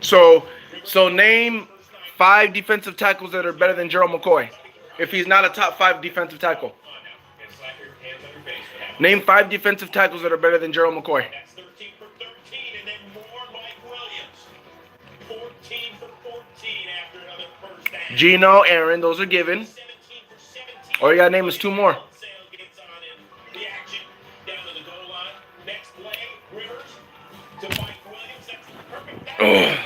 24. So name 5 defensive tackles that are better than Gerald McCoy. If he's not a top 5 defensive tackle. Name 5 defensive tackles that are better than Gerald McCoy. That's 13 for 13, and then more Mike Williams. 14 for 14 after another first down. Gino, Aaron, those are given. 17 for 17. All you gotta name is 2 more. Sale gets on in the action down to the goal line. Next play, Rivers to Mike Williams. That's the perfect down. 19.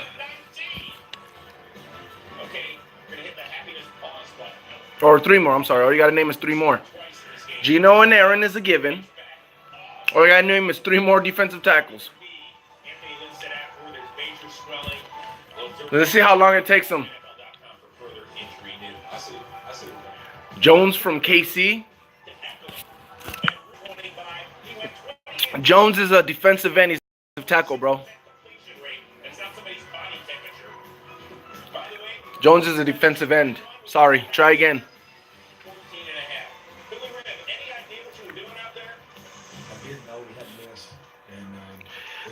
Okay, we're gonna hit the happiness pause button. Or 3 more, I'm sorry. All you gotta name is 3 more. Gino and Aaron is a given. All you gotta name is 3 more defensive tackles. Let's see how long it takes them. Jones from KC. Jones is a defensive end. He's a tackle, bro. Jones is a defensive end. Sorry, try again.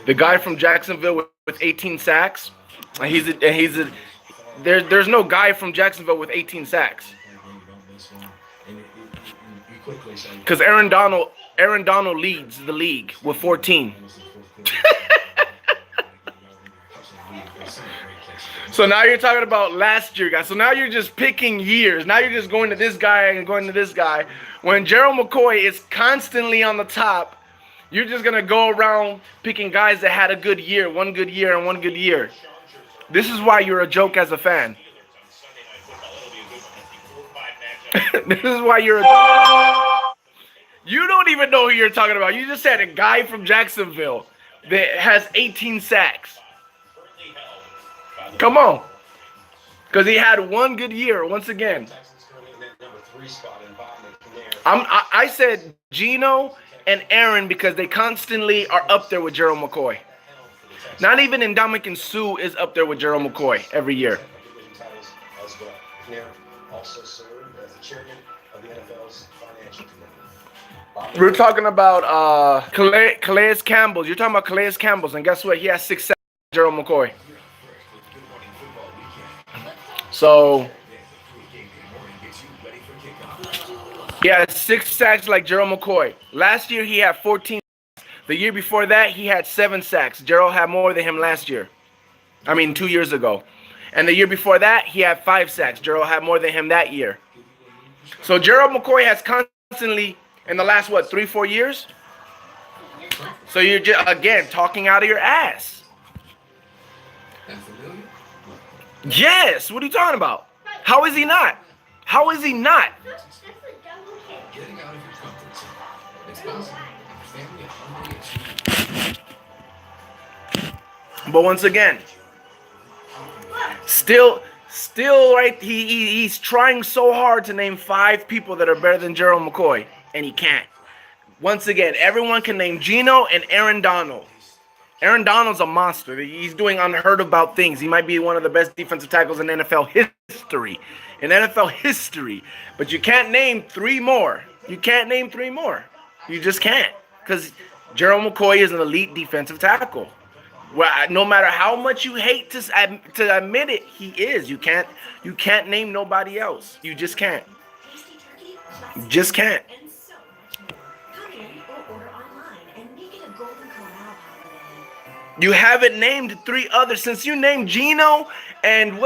The guy from Jacksonville with 18 sacks. There's no guy from Jacksonville with 18 sacks. Because Aaron Donald leads the league with 14. So now you're talking about last year, guys. So now you're just picking years. Now you're just going to this guy and going to this guy. When Gerald McCoy is constantly on the top, you're just going to go around picking guys that had a good year, one good year, and one good year. This is why you're a joke as a fan. This is why you're a joke. You don't even know who you're talking about. You just said a guy from Jacksonville that has 18 sacks. Come on. Because he had one good year, once again. I said Gino and Aaron because they constantly are up there with Gerald McCoy. Not even Ndamukong Suh is up there with Gerald McCoy every year. We're talking about Calais Campbell. You're talking about Calais Campbell, and guess what? He has 6 sacks, Gerald McCoy. So he has 6 sacks like Gerald McCoy. Last year he had 14. The year before that he had 7 sacks. Gerald had more than him last year. 2 years ago. And the year before that he had 5 sacks. Gerald had more than him that year. So Gerald McCoy has constantly, in the last, 3-4 years? So you're just, again, talking out of your ass. Yes, what are you talking about? How is he not? How is he not? Getting out of your comfort zone. It's possible. Family But once again, still right, he's trying so hard to name 5 people that are better than Gerald McCoy, and he can't. Once again, everyone can name Gino and Aaron Donald. Aaron Donald's a monster. He's doing unheard about things. He might be one of the best defensive tackles in NFL history. But you can't name 3 more. You can't name 3 more. You just can't. Because Gerald McCoy is an elite defensive tackle. Well, no matter how much you hate to admit it, he is. You can't name nobody else. You just can't. You just can't. You haven't named 3 others since you named Gino and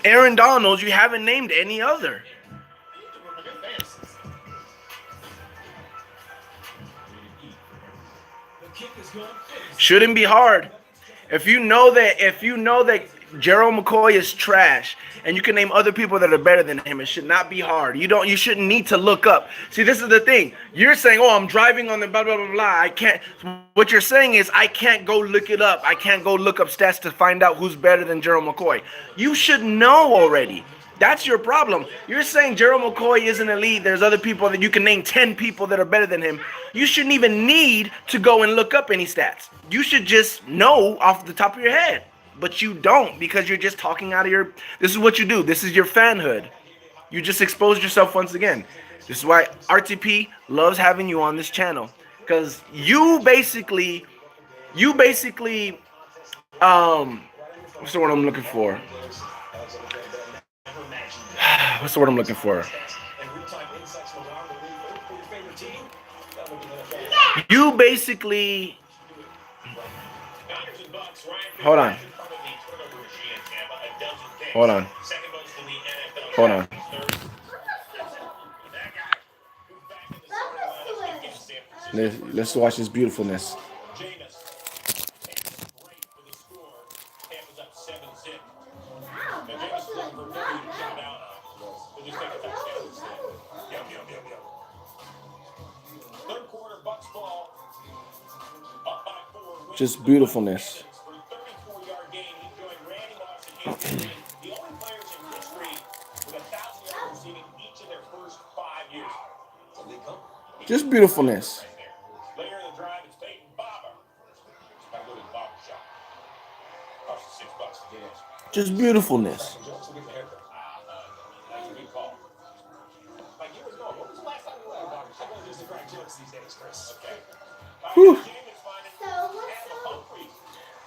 Aaron Donald. You haven't named any other. Shouldn't be hard. If you know that Gerald McCoy is trash and you can name other people that are better than him, it should not be hard. You shouldn't need to look up. See, this is the thing. You're saying, "Oh, I'm driving on the blah blah blah blah." I can't. What you're saying is I can't go look it up. I can't go look up stats to find out who's better than Gerald McCoy. You should know already. That's your problem. You're saying Gerald McCoy isn't elite. There's other people that you can name 10 people that are better than him. You shouldn't even need to go and look up any stats. You should just know off the top of your head. But you don't, because you're just talking out of your... This is what you do. This is your fanhood. You just exposed yourself once again. This is why RTP loves having you on this channel. Because you basically... what's the word I'm looking for? What's the word I'm looking for? You basically... Hold on. Let's watch this beautifulness. Just beautifulness. Just beautifulness. Just beautifulness. Whew.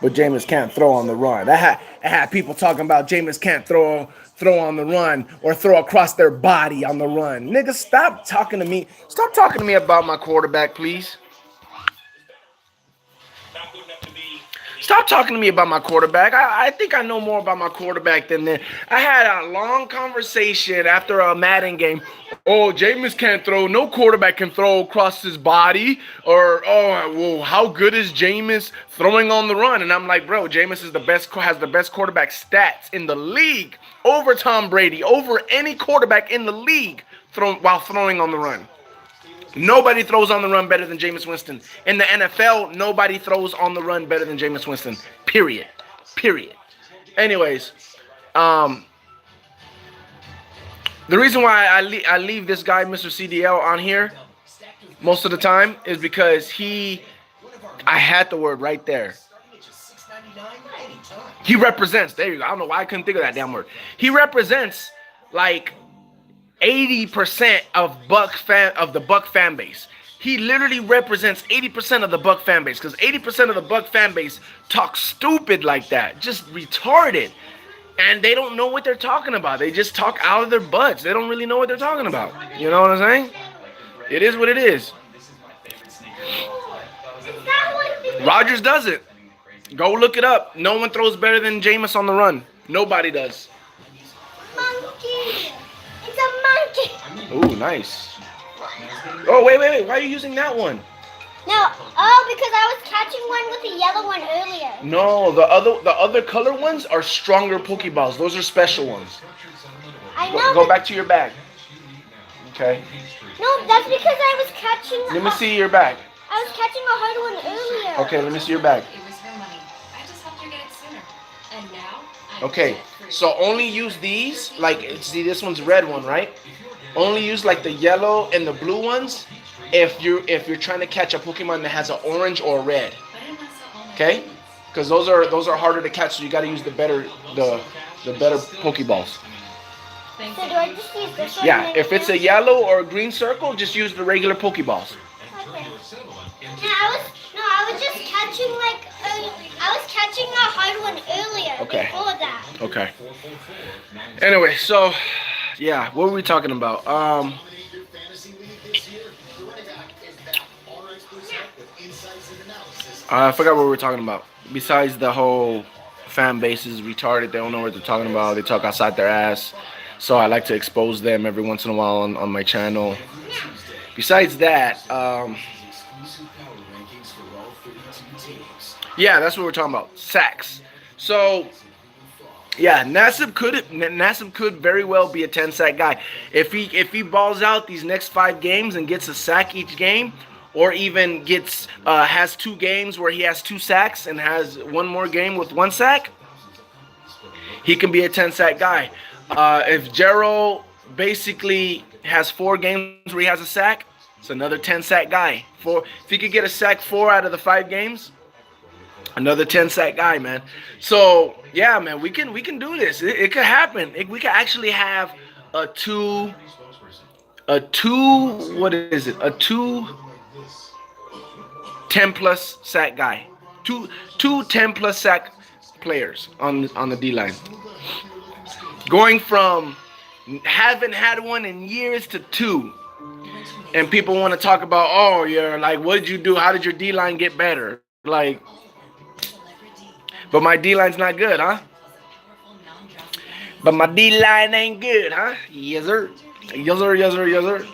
But Jameis can't throw on the run. I had people talking about Jameis can't throw on the run or throw across their body on the run. Nigga, stop talking to me. Stop talking to me about my quarterback, please. Stop talking to me about my quarterback. I think I know more about my quarterback than that. I had a long conversation after a Madden game. Oh, Jameis can't throw. No quarterback can throw across his body. Or, oh, well, how good is Jameis throwing on the run? And I'm like, bro, Jameis is has the best quarterback stats in the league over Tom Brady, over any quarterback in the league while throwing on the run. Nobody throws on the run better than Jameis Winston. In the NFL, nobody throws on the run better than Jameis Winston. Period. Anyways, the reason why I leave this guy, Mr. CDL, on here most of the time is because I had the word right there. He represents, there you go. I don't know why I couldn't think of that damn word. He represents like 80% of the Buck fan base. He literally represents 80% of the Buck fan base, because 80% of the Buck fan base talk stupid like that, just retarded, and they don't know what they're talking about. They just talk out of their butts. They don't really know what they're talking about. You know what I'm saying? It is what it is. Rodgers does it. Go look it up. No one throws better than Jameis on the run. Nobody does. Monkey. It's a monkey. Ooh, nice. Oh, wait. Why are you using that one? No. Oh, because I was catching one with the yellow one earlier. No, the other color ones are stronger Pokeballs. Those are special ones. I know. Go back to your bag. Okay. No, that's because I was catching. Let me see your bag. I was catching a hard one earlier. Okay, let me see your bag. It was her money. I just helped her get it sooner. And now Okay, so only use these, like, see this one's red one, right? Only use like the yellow and the blue ones if you're trying to catch a Pokemon that has an orange or a red. Okay? Because those are harder to catch, so you got to use the better Pokeballs. So do I just use this one? Yeah, if it's a yellow or a green circle, just use the regular Pokeballs. Okay. catching a hard one earlier. Okay. Before that. Okay. Anyway, so yeah, what were we talking about? I forgot what we were talking about. Besides the whole fan base is retarded, they don't know what they're talking about. They talk outside their ass. So I like to expose them every once in a while on my channel. Besides that, yeah, that's what we're talking about. Sacks. So yeah, Nassib could very well be a 10-sack guy. If he balls out these next 5 games and gets a sack each game, or even gets has 2 games where he has 2 sacks and has 1 more game with 1 sack, he can be a 10-sack guy. If Gerald basically has 4 games where he has a sack, it's another 10-sack guy. If he could get a sack 4 out of the 5 games, another 10-sack guy, man. So yeah, man, we can do this. It could happen. We could actually have a two. What is it? A 10-plus sack guy. Two 10-plus sack players on the D line. Going from haven't had one in years to 2. And people want to talk about, oh, you're like, what did you do? How did your D line get better? Like, but my D line's not good, huh? But my D line ain't good, huh? Yes, sir. Yes, sir. Yes, sir. Yes, sir.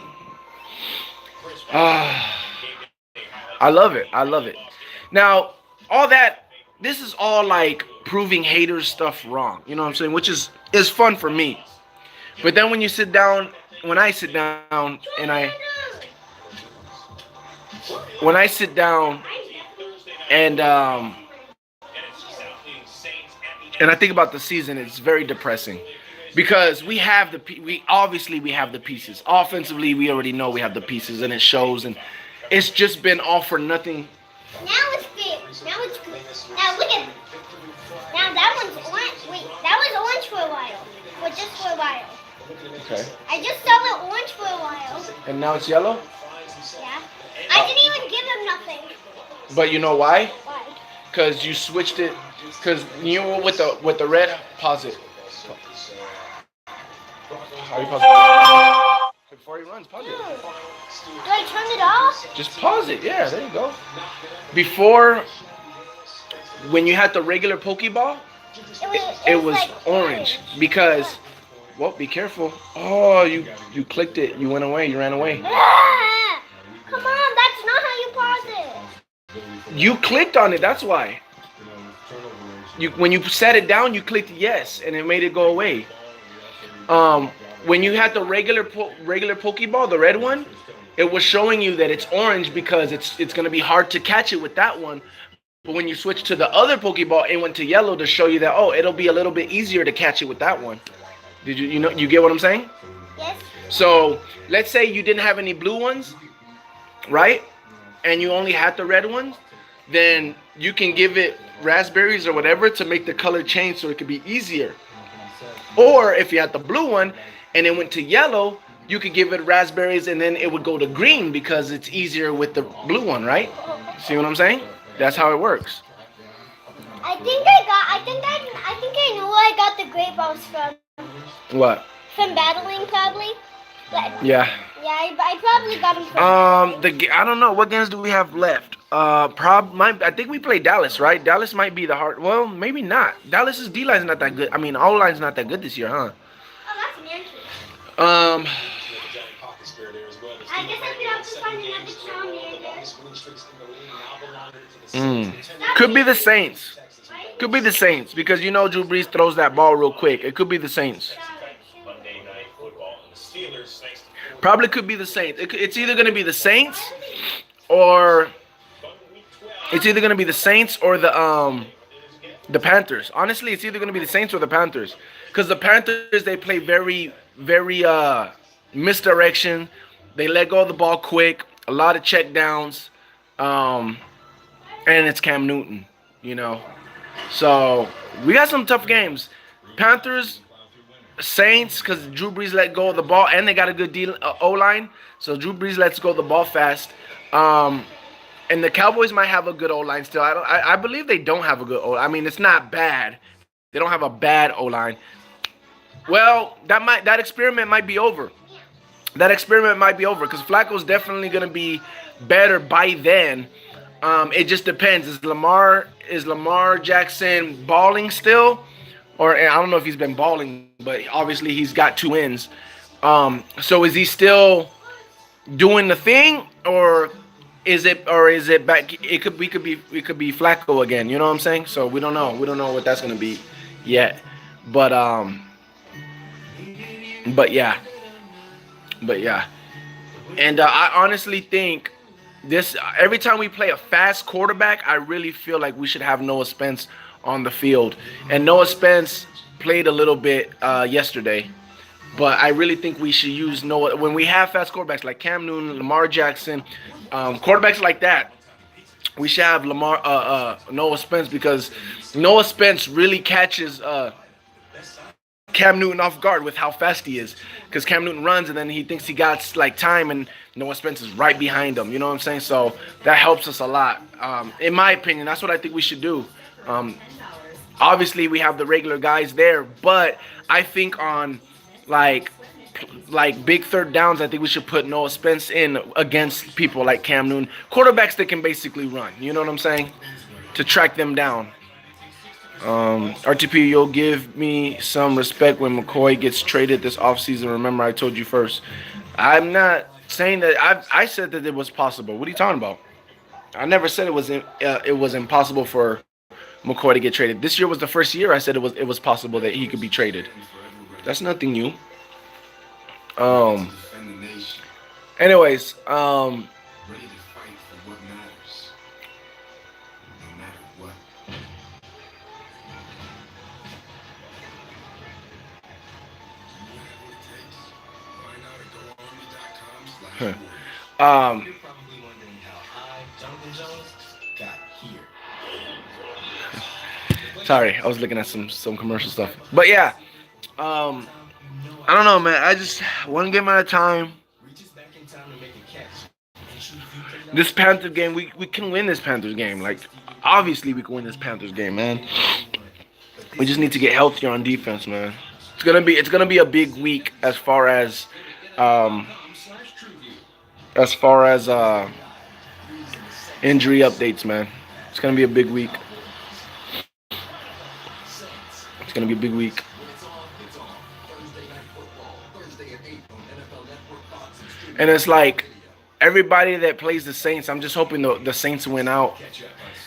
I love it. I love it. Now, all that, this is all like proving haters stuff wrong. You know what I'm saying? Which is fun for me. But then when I sit down and and I think about the season, it's very depressing because we have the pieces. Offensively, we already know we have the pieces, and it shows. And it's just been all for nothing. Now it's good. Now it's good. Now look at. Now that one's orange. Wait, that was orange for a while, but just for a while. Okay. I just saw it orange for a while. And now it's yellow. Yeah. I didn't even give him nothing. But you know why? Why? Because you switched it. Because you were with the red. Pause it. How do you pause it? Before he runs, pause it. Do I turn it off? Just pause it. Yeah, there you go. Before, when you had the regular Pokeball, it was like orange because. Well, be careful. Oh, you clicked it. You went away. You ran away. Ah, come on, that's not how you pause it. You clicked on it. That's why. When you set it down, you clicked yes, and it made it go away. When you had the regular Pokeball, the red one, it was showing you that it's orange because it's gonna be hard to catch it with that one. But when you switch to the other Pokeball, it went to yellow to show you that it'll be a little bit easier to catch it with that one. Did you get what I'm saying? Yes. So let's say you didn't have any blue ones, right? And you only had the red ones, then you can give it raspberries or whatever to make the color change so it could be easier. Or if you had the blue one and it went to yellow, you could give it raspberries and then it would go to green because it's easier with the blue one, right? See what I'm saying? That's how it works. I think I know where I got the great balls from. What? From battling, probably. Yeah. Yeah, I probably got them from I don't know. What games do we have left? I think we played Dallas, right? Dallas might be the hard. Well, maybe not. Dallas's D line's not that good. I mean, O line's not that good this year, huh? Oh, that's an answer. I guess I could have to find another town near there. Could be the Saints. Could be the Saints because you know Drew Brees throws that ball real quick. It could be the Saints. Probably could be the Saints. It's either going to be the Saints or the Panthers. Honestly, it's either going to be the Saints or the Panthers because the Panthers, they play very, very misdirection. They let go of the ball quick. A lot of check downs, and it's Cam Newton. You know. So we got some tough games. Panthers, Saints, because Drew Brees let go of the ball, and they got a good O line. So Drew Brees lets go of the ball fast. And the Cowboys might have a good O-line still. I believe they don't have a good O-line. I mean, it's not bad. They don't have a bad O-line. Well, that experiment might be over. That experiment might be over because Flacco's definitely going to be better by then. It just depends. Is Lamar Jackson balling still? Or I don't know if he's been balling, but obviously he's got 2 wins. So is he still doing the thing, or is it back? It could be Flacco again. You know what I'm saying? So we don't know. We don't know what that's gonna be yet. But yeah. And I honestly think this every time we play a fast quarterback, I really feel like we should have Noah Spence on the field. And Noah Spence played a little bit yesterday. But I really think we should use Noah when we have fast quarterbacks like Cam Newton, Lamar Jackson, quarterbacks like that. We should have Noah Spence because Noah Spence really catches Cam Newton off guard with how fast he is. Because Cam Newton runs and then he thinks he got like time and Noah Spence is right behind him. You know what I'm saying? So that helps us a lot. In my opinion, that's what I think we should do. Obviously, we have the regular guys there, but I think on like big third downs, I think we should put Noah Spence in against people like Cam Newton, quarterbacks that can basically run. You know what I'm saying? To track them down. RTP, you'll give me some respect when McCoy gets traded this offseason. Remember, I told you first. I'm not saying that. I said that it was possible. What are you talking about? I never said it was impossible for McCoy to get traded. This year was the first year I said it was possible that he could be traded. That's nothing new. Anyways, Ready to fight for what matters, no matter what. Huh. You're probably wondering how high Jonathan Jones got here. Sorry, I was looking at some commercial stuff. But yeah, I don't know, man. I just one game at a time. Reaches back in time to make a catch. This Panthers game, we can win this Panthers game. Like, obviously we can win this Panthers game, man. We just need to get healthier on defense, man. It's gonna be a big week as far as injury updates, man. It's gonna be a big week. It's gonna be a big week. And it's like everybody that plays the Saints, I'm just hoping the Saints win out.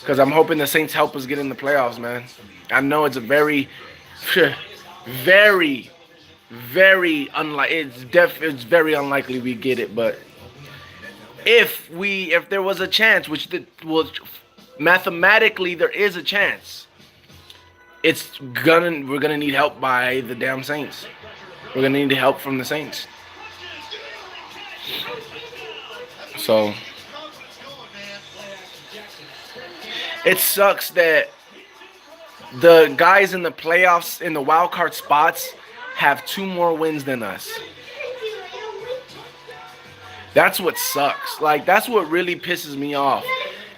Because I'm hoping the Saints help us get in the playoffs, man. I know it's a very, very, very it's very unlikely we get it, but if there was a chance, which mathematically there is a chance, we're gonna need help by the damn Saints. We're gonna need help from the Saints. So it sucks that the guys in the playoffs in the wild card spots have 2 more wins than us. That's what sucks. Like, that's what really pisses me off.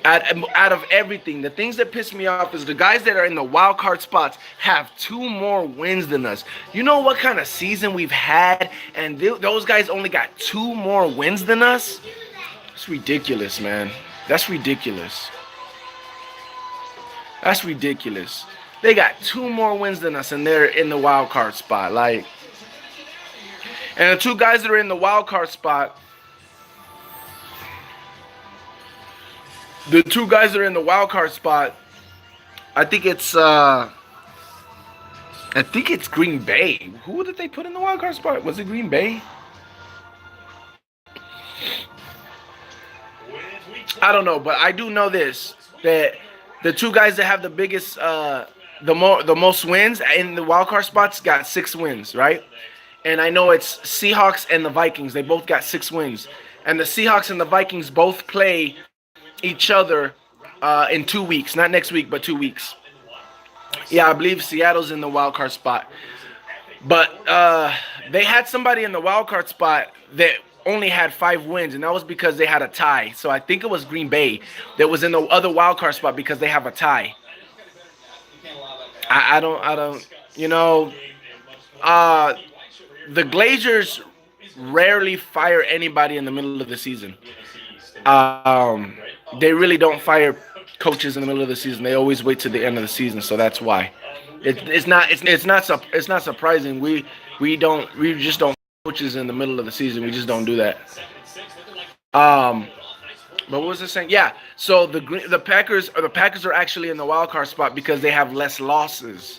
Out of everything, the things that piss me off is the guys that are in the wild card spots have 2 more wins than us. You know what kind of season we've had, and those guys only got 2 more wins than us? It's ridiculous, man. That's ridiculous. That's ridiculous. They got 2 more wins than us, and they're in the wild card spot. Like, and the 2 guys that are in the wild card spot. The 2 guys that are in the wild card spot, I think it's Green Bay. Who did they put in the wild card spot? Was it Green Bay? I don't know, but I do know this, that the 2 guys that have the biggest the most wins in the wild card spots got 6 wins, right? And I know it's Seahawks and the Vikings. They both got 6 wins. And the Seahawks and the Vikings both play each other in 2 weeks. Not next week, but 2 weeks. Yeah, I believe Seattle's in the wild card spot. But they had somebody in the wild card spot that only had 5 wins, and that was because they had a tie. So I think it was Green Bay that was in the other wild card spot because they have a tie. I don't. You know, uh, the Glazers rarely fire anybody in the middle of the season. Um, they really don't fire coaches in the middle of the season. They always wait to the end of the season, so that's why. It's not surprising. We just don't coaches in the middle of the season. We just don't do that. Um, but what was I saying? Yeah. So the Packers are actually in the wild card spot because they have less losses.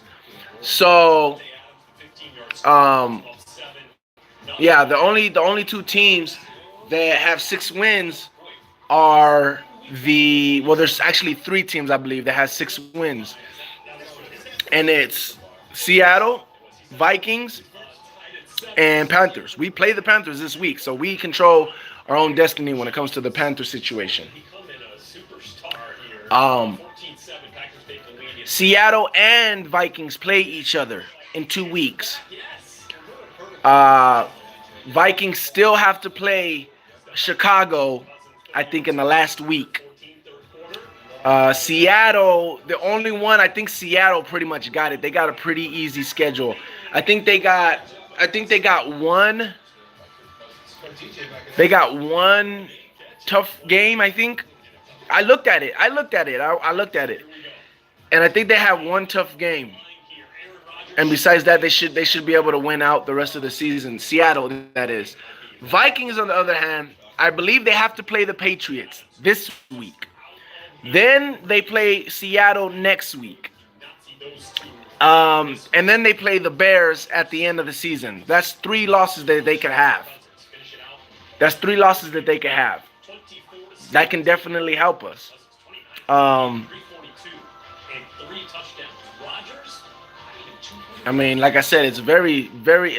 So um, yeah, the only two teams that have 6 wins are there's actually 3 teams I believe that has 6 wins, and it's Seattle, Vikings, and Panthers. We play the Panthers this week, so we control our own destiny when it comes to the Panther situation. Um, Seattle and Vikings play each other in 2 weeks. Uh, Vikings still have to play Chicago, I think, in the last week. Seattle, the only one, I think Seattle pretty much got it. They got a pretty easy schedule. I think they got one. They got one tough game. I think I looked at it. I looked at it, and I think they have one tough game. And besides that, they should be able to win out the rest of the season. Seattle, that is. Vikings, on the other hand, I believe they have to play the Patriots this week. Then they play Seattle next week. And then they play the Bears at the end of the season. That's 3 losses that they could have. That can definitely help us. I mean, like I said, it's very, very.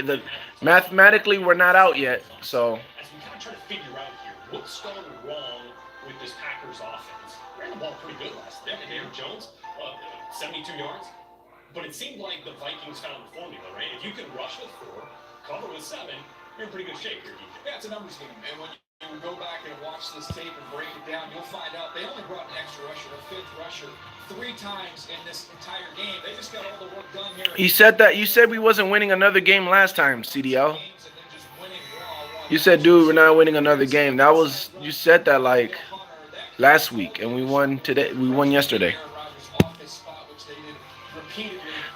Mathematically, we're not out yet, so. As we kind of try to figure out here, what's going wrong with this Packers offense? Ran the ball pretty good last night. Aaron Jones, 72 yards. But it seemed like the Vikings found the formula, right? If you can rush with 4, cover with 7, you're in pretty good shape here, DJ. Yeah, it's a numbers game. And when you go back and watch this tape and break it down, you'll find out they only brought an extra rusher, a 5th rusher, 3 times in this entire game. They just got all the work done here. You said we wasn't winning another game last time, CDL. You said, dude, we're not winning another game. You said that like last week, and we won today. We won yesterday.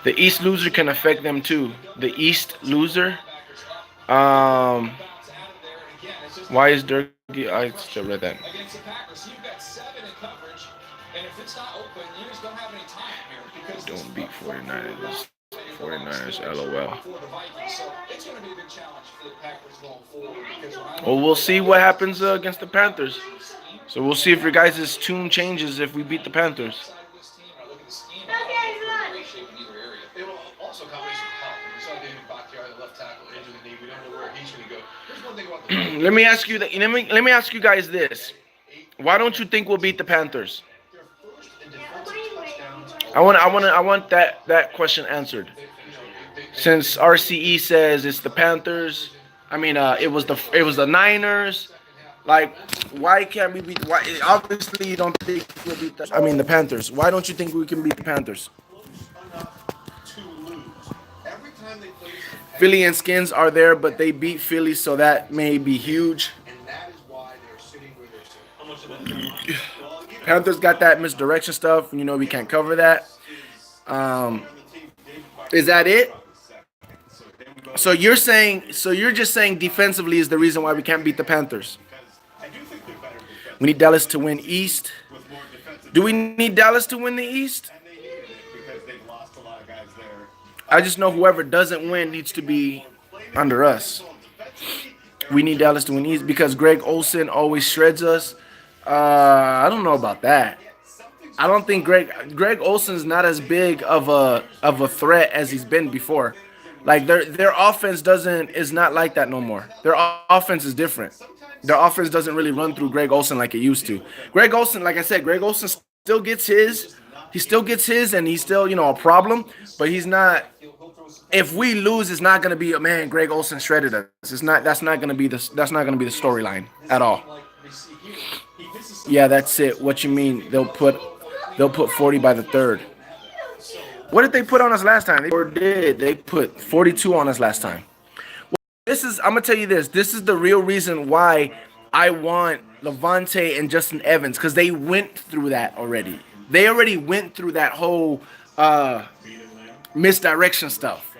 The East loser can affect them too. The East loser. Why is Dirk? I still read that. Against the Packers, you've got 7 in coverage, and if it's not open, you just don't have any time here because don't beat 49ers. 49ers, LOL. Well, we'll see what happens against the Panthers. So we'll see if your guys' tune changes if we beat the Panthers. It will also combination of help. We saw David Bakhtiari, the left tackle, injured the knee. We don't know where he's going to go. Here's one thing about the let me ask you guys this. Why don't you think we'll beat the Panthers? I want that question answered. Since RCE says it's the Panthers, it was the Niners. Like, why can't we beat? Why? Obviously, you don't think we'll beat the Panthers. Why don't you think we can beat the Panthers? Philly and Skins are there, but they beat Philly, so that may be huge. Panthers got that misdirection stuff. We can't cover that. Is that it? So you're just saying defensively is the reason why we can't beat the Panthers. We need Dallas to win East. Do we need Dallas to win the East? I just know whoever doesn't win needs to be under us. We need Dallas to win East because Greg Olsen always shreds us. I don't know about that. I don't think Greg Olsen's not as big of a threat as he's been before. Like their offense is not like that no more. Their offense is different. Their offense doesn't really run through Greg Olsen like it used to. Greg Olsen, like I said, Greg Olsen still gets his. He still gets his, and he's still a problem. But he's not if we lose, it's not gonna be man. Greg Olson shredded us. It's not. That's not gonna be the. That's not gonna be the storyline at all. Yeah, that's it. What you mean? They'll put 40 by the third. What did they put on us last time? They put 42 on us last time. This is, I'm gonna tell you this. This is the real reason why I want Levante and Justin Evans, because they went through that already. They already went through that whole misdirection stuff.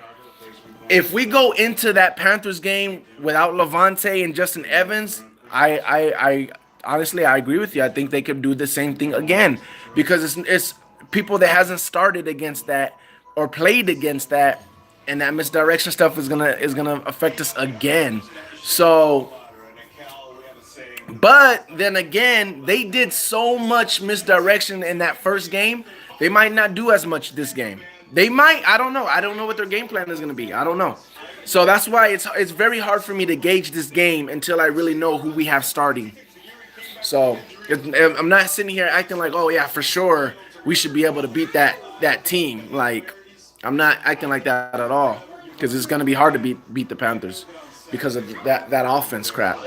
If we go into that Panthers game without Levante and Justin Evans, I honestly I agree with you. I think they could do the same thing again, because it's people that hasn't started against that or played against that, and that misdirection stuff is gonna affect us again. So, but then again, they did so much misdirection in that first game. They might not do as much this game. They might. I don't know. I don't know what their game plan is gonna be. I don't know. So that's why it's very hard for me to gauge this game until I really know who we have starting. So I'm not sitting here acting like, oh yeah, for sure we should be able to beat that team. Like, I'm not acting like that at all, because it's gonna be hard to beat the Panthers because of that offense crap.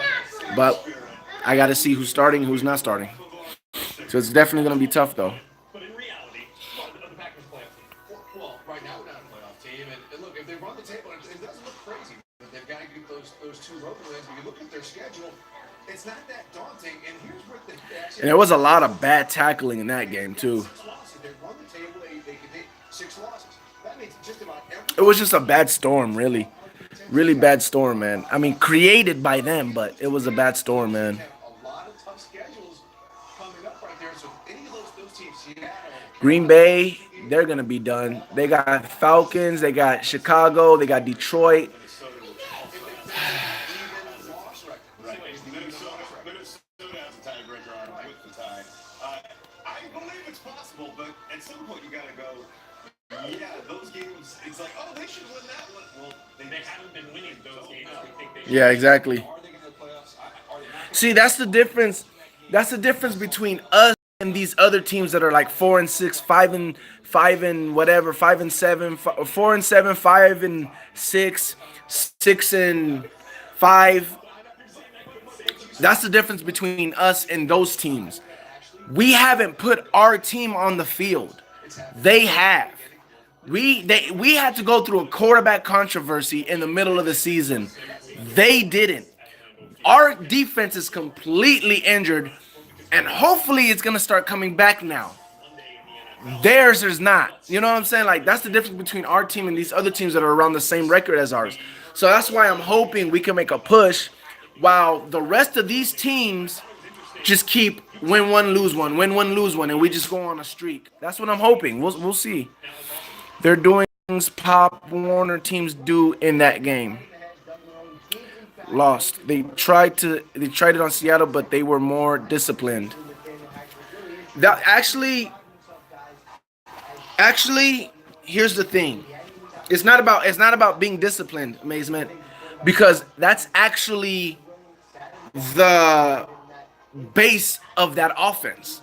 But I got to see who's starting, who's not starting. So it's definitely gonna be tough though. But in reality, the Packers playoff team. Well, right now we're not a playoff team, and look, if they run the table, it doesn't look crazy. But they've got to get those two road wins. When you look at their schedule, it's not that daunting. And here's where they actually. And there was a lot of bad tackling in that game too. They run the table. They 6 losses. That means just about every. It was just a bad storm, really. Really bad storm, man. I mean, created by them, but it was a bad storm, man. A lot of tough schedules coming up right there. So any of those teams, Seattle. Green Bay, they're going to be done. They got Falcons, they got Chicago, they got Detroit. I believe it's possible, but at some point you got to go, yeah, those games, it's like, oh, they should win that one. Well, they haven't been winning those games. We think they Yeah, exactly. Are they going to the playoffs? Are they not? See, that's the difference. That's the difference between us and these other teams that are like 4-6, 5 and whatever, 5-7, 4-7, 5-6, 6-5. That's the difference between us and those teams. We haven't put our team on the field. They have. We had to go through a quarterback controversy in the middle of the season. They didn't. Our defense is completely injured, and hopefully it's going to start coming back now. Theirs is not. You know what I'm saying? Like, that's the difference between our team and these other teams that are around the same record as ours. So that's why I'm hoping we can make a push, while the rest of these teams just keep win one, lose one, win one, lose one, and we just go on a streak. That's what I'm hoping. We'll see. They're doing things Pop Warner teams do in that game. Lost. They tried it on Seattle, but they were more disciplined. That actually, here's the thing. It's not about being disciplined, Amazement, because that's actually the base of that offense.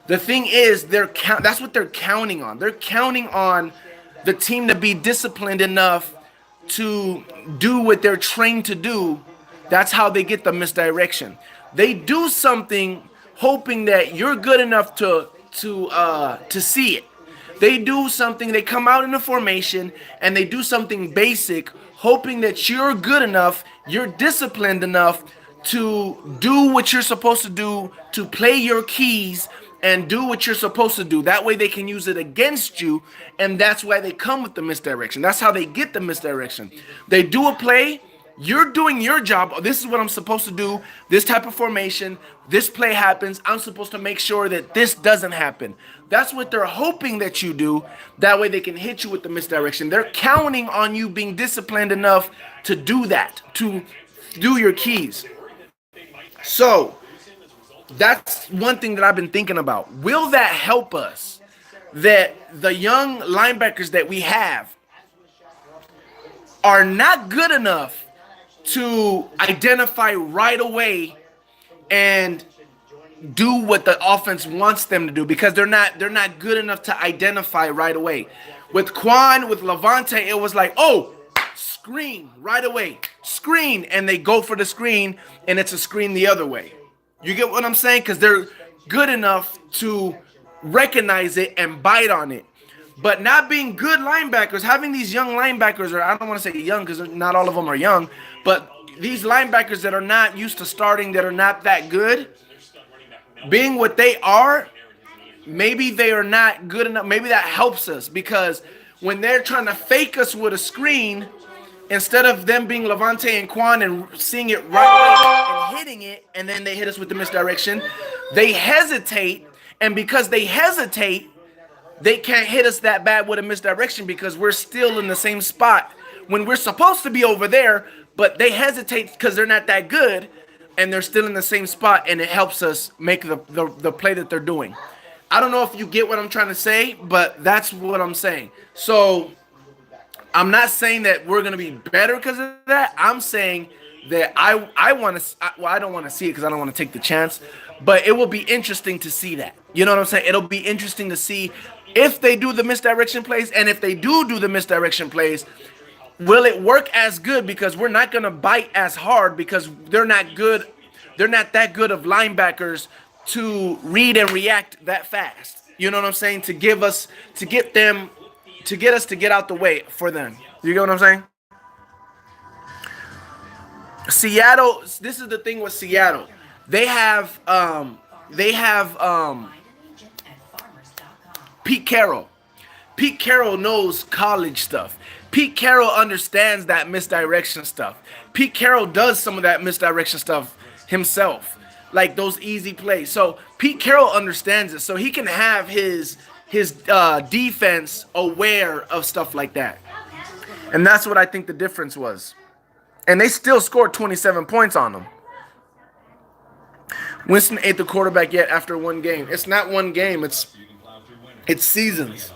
The thing is, that's what they're counting on. They're counting on the team to be disciplined enough to do what they're trained to do. That's how they get the misdirection. They do something hoping that you're good enough to see it. They do something, they come out in a formation and they do something basic, hoping that you're good enough, you're disciplined enough to do what you're supposed to do, to play your keys and do what you're supposed to do. That way they can use it against you, and that's why they come with the misdirection. That's how they get the misdirection. They do a play, you're doing your job. This is what I'm supposed to do. This type of formation, this play happens. I'm supposed to make sure that this doesn't happen. That's what they're hoping that you do. That way they can hit you with the misdirection. They're counting on you being disciplined enough to do that, to do your keys. So that's one thing that I've been thinking about. Will that help us? That the young linebackers that we have are not good enough to identify right away and do what the offense wants them to do, because they're not good enough to identify right away. With Quan, with Levante, it was like, oh, screen right away. Screen. And they go for the screen, and it's a screen the other way. You get what I'm saying? Because they're good enough to recognize it and bite on it. But not being good linebackers, having these young linebackers, or I don't want to say young because not all of them are young, but these linebackers that are not used to starting, that are not that good, being what they are, maybe they are not good enough. Maybe that helps us because when they're trying to fake us with a screen, instead of them being Levante and Quan and seeing it right and hitting it, and then they hit us with the misdirection, they hesitate. And because they hesitate, they can't hit us that bad with a misdirection because we're still in the same spot when we're supposed to be over there, but they hesitate because they're not that good, and they're still in the same spot, and it helps us make the play that they're doing. I don't know if you get what I'm trying to say, but that's what I'm saying. So I'm not saying that we're going to be better because of that. I'm saying that I want to, well, I don't want to see it because I don't want to take the chance, but it will be interesting to see that. You know what I'm saying? It'll be interesting to see if they do the misdirection plays, and if they do the misdirection plays, will it work as good? Because we're not going to bite as hard because they're not good. They're not that good of linebackers to read and react that fast. You know what I'm saying? To get us to get out the way for them. You get what I'm saying? Seattle, this is the thing with Seattle. They have Pete Carroll. Pete Carroll knows college stuff. Pete Carroll understands that misdirection stuff. Pete Carroll does some of that misdirection stuff himself, like those easy plays. So Pete Carroll understands it, so he can have his defense aware of stuff like that. And that's what I think the difference was. And they still scored 27 points on them. Winston ain't the quarterback yet after one game. It's not one game. It's seasons.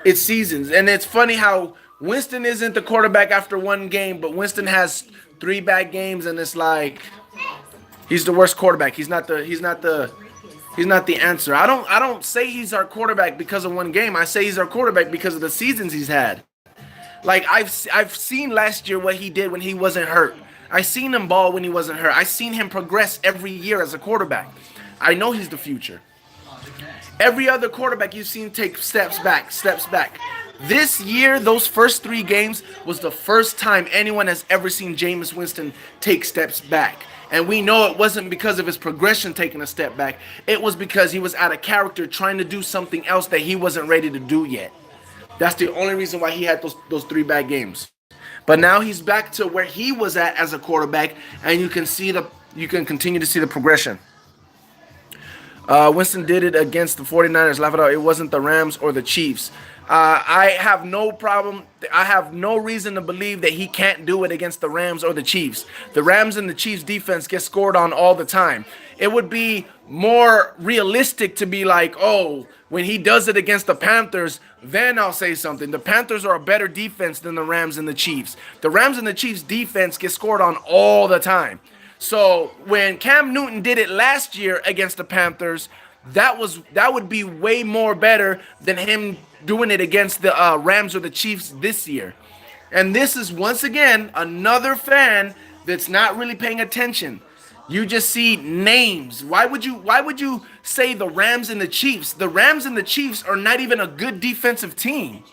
It's seasons. And it's funny how Winston isn't the quarterback after one game, but Winston has 3 bad games, and it's like he's the worst quarterback. He's not the answer. I don't say he's our quarterback because of one game. I say he's our quarterback because of the seasons he's had. Like I've seen last year what he did when he wasn't hurt. I seen him ball when he wasn't hurt. I seen him progress every year as a quarterback. I know he's the future. Every other quarterback you've seen take steps back. This year, those first 3 games was the first time anyone has ever seen Jameis Winston take steps back. And we know it wasn't because of his progression taking a step back. It was because he was out of character trying to do something else that he wasn't ready to do yet. That's the only reason why he had those 3 bad games. But now he's back to where he was at as a quarterback, and you can continue to see the progression. Winston did it against the 49ers. Laugh it out. It wasn't the Rams or the Chiefs. I have no problem. I have no reason to believe that he can't do it against the Rams or the Chiefs. The Rams and the Chiefs defense get scored on all the time. It would be more realistic to be like, oh, when he does it against the Panthers, then I'll say something. The Panthers are a better defense than the Rams and the Chiefs. The Rams and the Chiefs defense get scored on all the time. So when Cam Newton did it last year against the Panthers, that would be way more better than him doing it against the Rams or the Chiefs this year. And this is once again another fan that's not really paying attention. You just see names. Why would you say the Rams and the Chiefs? The Rams and the Chiefs are not even a good defensive team.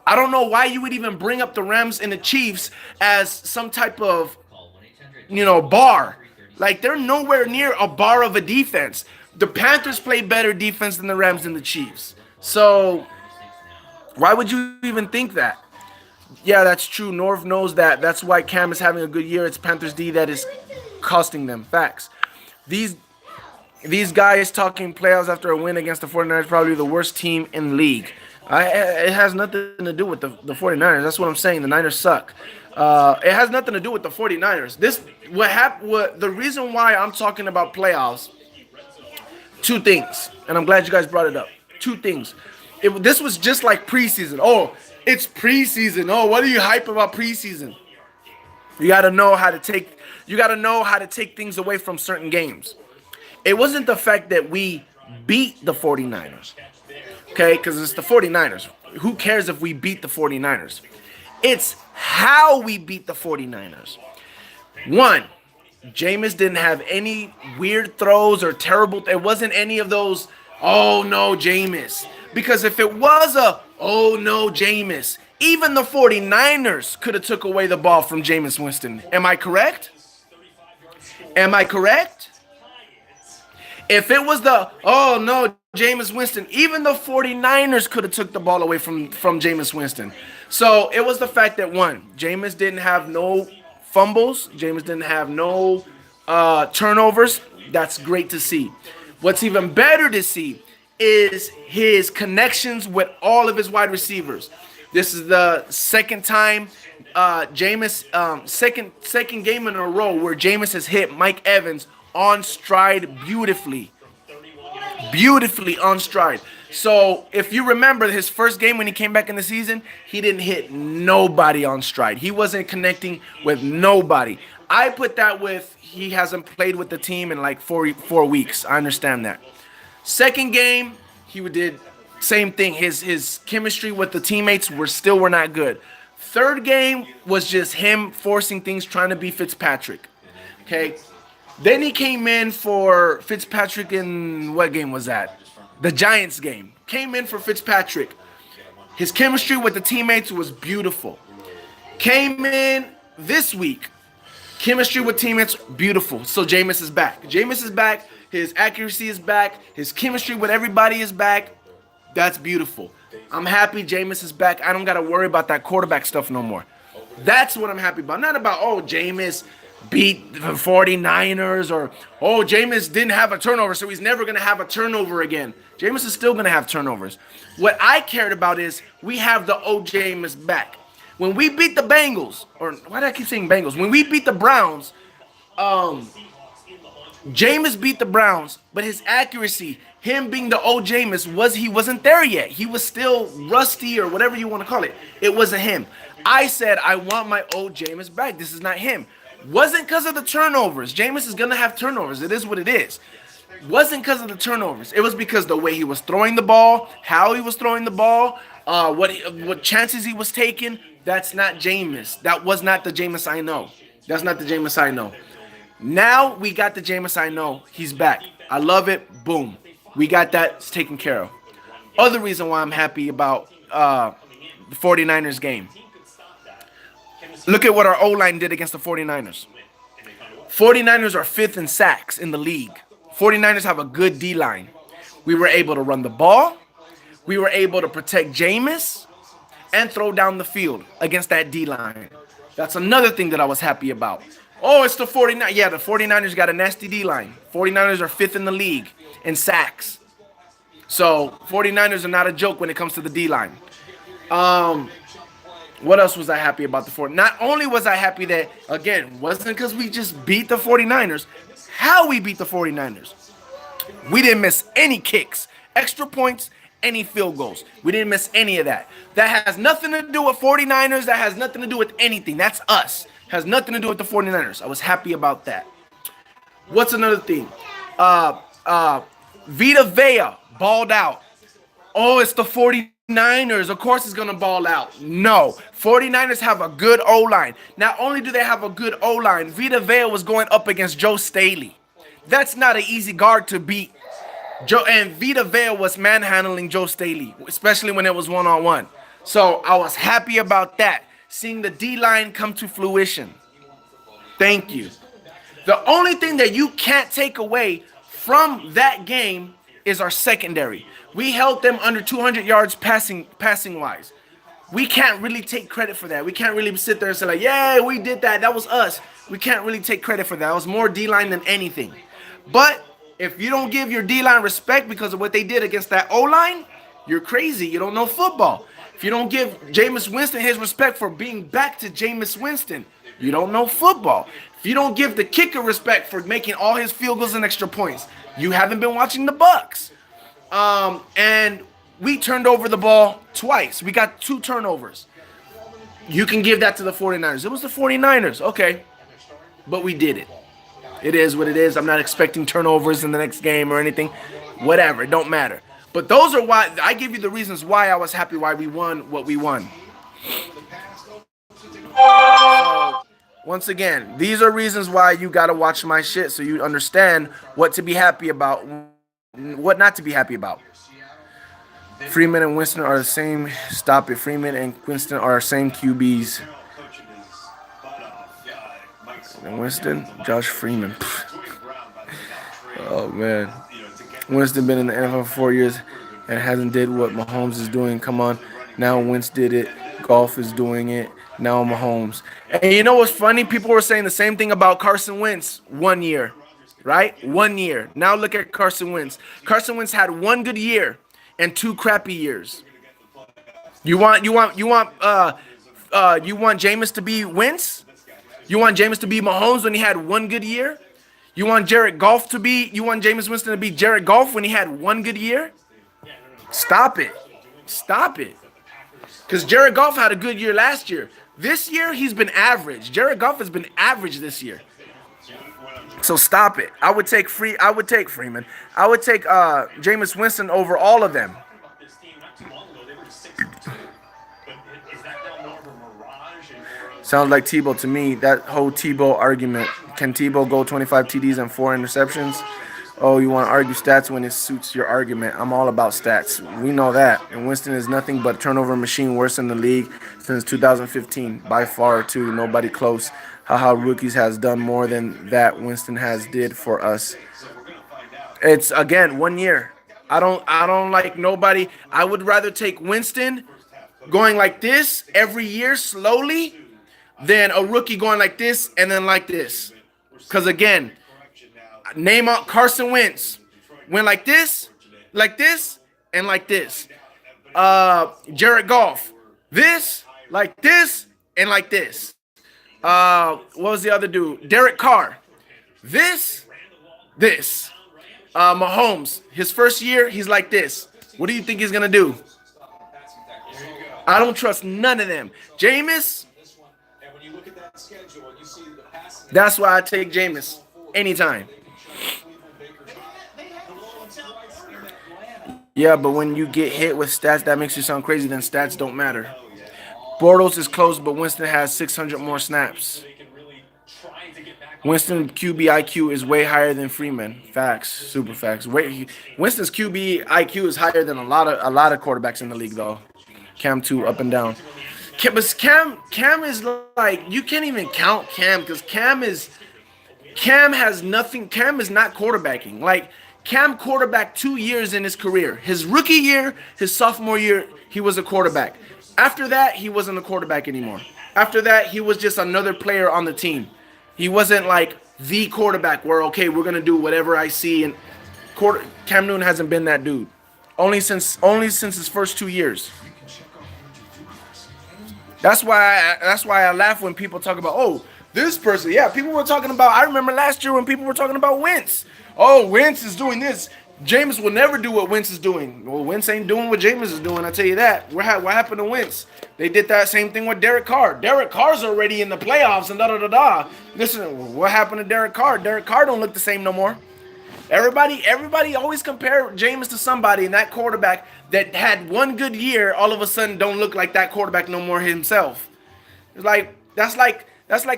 I don't know why you would even bring up the Rams and the Chiefs as some type of, bar. Like, they're nowhere near a bar of a defense. The Panthers play better defense than the Rams and the Chiefs. So why would you even think that? Yeah, that's true. Norv knows that. That's why Cam is having a good year. It's Panthers D that is costing them. Facts. These guys talking playoffs after a win against the 49ers, probably the worst team in league. It has nothing to do with the 49ers. That's what I'm saying. The Niners suck. It has nothing to do with the 49ers. The reason why I'm talking about playoffs, 2 things, and I'm glad you guys brought it up. 2 things. This was just like preseason. Oh, it's preseason. Oh, what are you hype about preseason? You got to know how to take things away from certain games. It wasn't the fact that we beat the 49ers. Okay, because it's the 49ers. who cares if we beat the 49ers? It's how we beat the 49ers. One, Jameis didn't have any weird throws or terrible. It wasn't any of those, oh no, Jameis. Because if it was a, oh no, Jameis, even the 49ers could have took away the ball from Jameis Winston. Am I correct? Am I correct? If it was the, oh no, Jameis Winston, even the 49ers could have took the ball away from Jameis Winston. So it was the fact that, one, Jameis didn't have no fumbles. Jameis didn't have no turnovers. That's great to see. What's even better to see is his connections with all of his wide receivers. This is the second time Jameis, second game in a row where Jameis has hit Mike Evans on stride beautifully on stride. So if you remember his first game when he came back in the season, he didn't hit nobody on stride. He wasn't connecting with nobody. I put that with he hasn't played with the team in like four weeks. I understand that. Second game, he did same thing. His chemistry with the teammates were not good. Third game was just him forcing things, trying to be Fitzpatrick. Okay. Then he came in for Fitzpatrick in, what game was that? The Giants game. Came in for Fitzpatrick. His chemistry with the teammates was beautiful. Came in this week. Chemistry with teammates, beautiful. So Jameis is back. Jameis is back. His accuracy is back. His chemistry with everybody is back. That's beautiful. I'm happy Jameis is back. I don't got to worry about that quarterback stuff no more. That's what I'm happy about. Not about, oh, Jameis beat the 49ers or, oh, Jameis didn't have a turnover, so he's never going to have a turnover again. Jameis is still going to have turnovers. What I cared about is we have the old Jameis back. When we beat the Bengals, or why do I keep saying Bengals? When we beat the Browns, Jameis beat the Browns, but his accuracy, him being the old Jameis, he wasn't there yet. He was still rusty or whatever you want to call it. It wasn't him. I said, I want my old Jameis back. This is not him. Wasn't because of the turnovers. Jameis is going to have turnovers. It is what it is. Wasn't because of the turnovers. It was because the way he was throwing the ball, how he was throwing the ball, what chances he was taking. That's not Jameis. That was not the Jameis I know. That's not the Jameis I know. Now we got the Jameis I know. He's back. I love it. Boom. We got that. It's taken care of. Other reason why I'm happy about the 49ers game. Look at what our O-line did against the 49ers. 49ers are 5th in sacks in the league. 49ers have a good D-line. We were able to run the ball. We were able to protect Jameis and throw down the field against that D-line. That's another thing that I was happy about. Oh, it's the 49ers. Yeah, the 49ers got a nasty D-line. 49ers are 5th in the league in sacks. So 49ers are not a joke when it comes to the D-line. What else was I happy about the 49ers? Not only was I happy that, again, wasn't because we just beat the 49ers, how we beat the 49ers. We didn't miss any kicks, extra points, any field goals. We didn't miss any of that. That has nothing to do with 49ers. That has nothing to do with anything. That's us. Has nothing to do with the 49ers. I was happy about that. What's another thing? Vita Vea balled out. Oh, it's the 49ers. Of course it's going to ball out. No. 49ers have a good O-line. Not only do they have a good O-line, Vita Vea was going up against Joe Staley. That's not an easy guard to beat. And Vita Vea was manhandling Joe Staley, especially when it was one-on-one. So I was happy about that. Seeing the D-line come to fruition. Thank you. The only thing that you can't take away from that game is our secondary. We held them under 200 yards passing-wise. We can't really take credit for that. We can't really sit there and say, like, yeah, we did that. That was us. We can't really take credit for that. It was more D-line than anything. But if you don't give your D-line respect because of what they did against that O-line, you're crazy. You don't know football. If you don't give Jameis Winston his respect for being back to Jameis Winston, you don't know football. If you don't give the kicker respect for making all his field goals and extra points, you haven't been watching the Bucs. And we turned over the ball twice. We got 2 turnovers. You can give that to the 49ers. It was the 49ers. Okay. But we did it. It is what it is. I'm not expecting turnovers in the next game or anything. Whatever. It don't matter. But those are why I give you the reasons why I was happy why we won what we won. So once again, these are reasons why you gotta watch my shit so you understand what to be happy about, what not to be happy about. Freeman and Winston are the same. Stop it. Freeman and Winston are the same QBs. And Winston, Josh Freeman. Oh man, Winston been in the NFL for 4 years and hasn't did what Mahomes is doing. Come on, now Wentz did it. Golf is doing it. Now Mahomes. And you know what's funny? People were saying the same thing about Carson Wentz 1 year, right? 1 year. Now look at Carson Wentz. Carson Wentz had one good year and two crappy years. You want Jameis to be Wentz? You want Jameis to be Mahomes when he had one good year? You want Jameis Winston to be Jared Goff when he had one good year? Stop it. Stop it. Because Jared Goff had a good year last year. This year, he's been average. Jared Goff has been average this year. So stop it. I would take Freeman. I would take Jameis Winston over all of them. Sounds like Tebow to me. That whole Tebow argument. Can Tebow go 25 TDs and 4 interceptions? Oh, you want to argue stats when it suits your argument. I'm all about stats. We know that. And Winston is nothing but a turnover machine, worse in the league since 2015. By far, too. Nobody close. Haha, rookies has done more than that Winston has did for us. It's, again, 1 year. I don't like nobody. I would rather take Winston going like this every year slowly than a rookie going like this and then like this. Because, again, name out Carson Wentz. Went like this, and like this. Jared Goff. This, and like this. What was the other dude? Derek Carr. This. Mahomes. His first year, he's like this. What do you think he's going to do? I don't trust none of them. Jameis. That's why I take Jameis anytime. Yeah, but when you get hit with stats, that makes you sound crazy. Then stats don't matter. Bortles is close, but Winston has 600 more snaps. Winston QB IQ is way higher than Freeman. Facts, super facts. Winston's QB IQ is higher than a lot of quarterbacks in the league, though. Cam too, up and down. But Cam is like, you can't even count Cam because Cam has nothing. Cam is not quarterbacking. Like, Cam quarterbacked 2 years in his career. His rookie year, his sophomore year, he was a quarterback. After that, he wasn't a quarterback anymore. After that, he was just another player on the team. He wasn't like the quarterback where, okay, we're going to do whatever I see. And Cam Newton hasn't been that dude. Only since his first 2 years. That's why I laugh when people talk about, oh, this person. Yeah, people were talking about, I remember last year when people were talking about Wentz. Oh, Wentz is doing this. Jameis will never do what Wentz is doing. Well, Wentz ain't doing what Jameis is doing, I tell you that. What happened to Wentz? They did that same thing with Derek Carr. Derek Carr's already in the playoffs and da-da-da-da. Listen, what happened to Derek Carr? Derek Carr don't look the same no more. Everybody always compare Jameis to somebody, and that quarterback that had one good year all of a sudden don't look like that quarterback no more himself. It's like that's like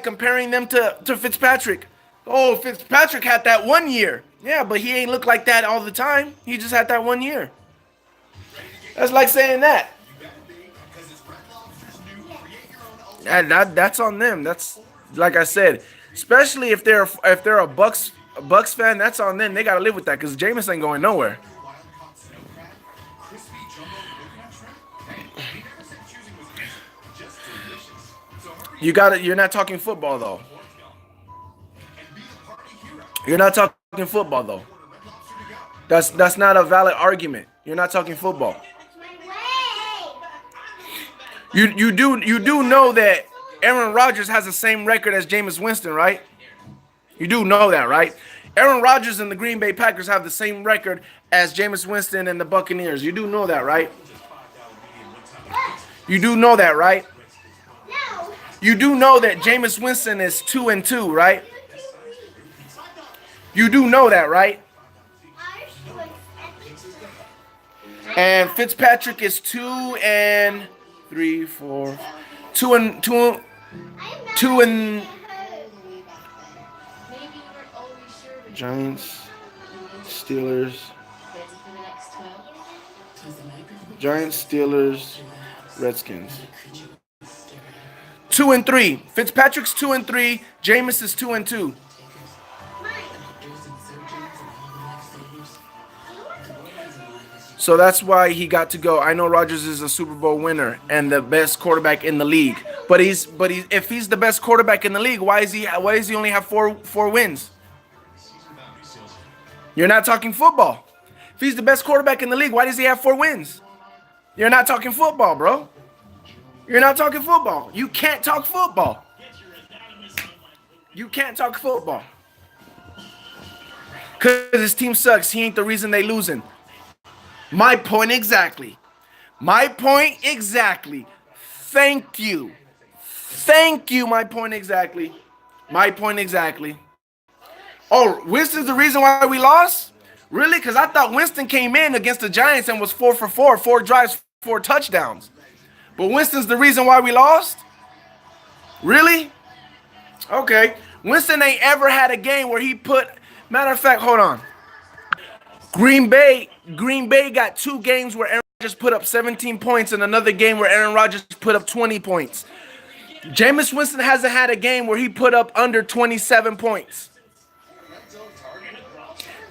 comparing them to Fitzpatrick. Oh, Fitzpatrick had that 1 year. Yeah, but he ain't look like that all the time. He just had that 1 year. That's like saying that. That's on them. That's like I said, especially if they're a Bucs fan, that's on them. They gotta live with that because Jameis ain't going nowhere. You're not talking football though. You're not talking football though. That's not a valid argument. You're not talking football. You do know that Aaron Rodgers has the same record as Jameis Winston, right? You do know that, right? Aaron Rodgers and the Green Bay Packers have the same record as Jameis Winston and the Buccaneers. You do know that, right? You do know that, right? You do know that Jameis Winston is 2-2, right? You do know that, right? And Fitzpatrick is 2 and 3, 4, 2 and 2, 2 and Maybe you weren't always sure which Giants, Steelers, ready for the next 12. Giants, Steelers, Redskins. 2 and 3. Fitzpatrick's 2 and 3. Jameis is 2 and 2. So that's why he got to go. I know Rodgers is a Super Bowl winner and the best quarterback in the league. But if he's the best quarterback in the league, why does he only have four wins? You're not talking football. If he's the best quarterback in the league, why does he have 4 wins? You're not talking football, bro. You're not talking football. You can't talk football. You can't talk football. Because his team sucks. He ain't the reason they losing. My point exactly. My point exactly. Thank you. Thank you. My point exactly. My point exactly. Oh, Winston's the reason why we lost? Really? Because I thought Winston came in against the Giants and was 4 for 4. 4 drives, 4 touchdowns. But Winston's the reason why we lost? Really? Okay. Winston ain't ever had a game where he put... Matter of fact, hold on. Green Bay got 2 games where Aaron Rodgers put up 17 points and another game where Aaron Rodgers put up 20 points. Jameis Winston hasn't had a game where he put up under 27 points.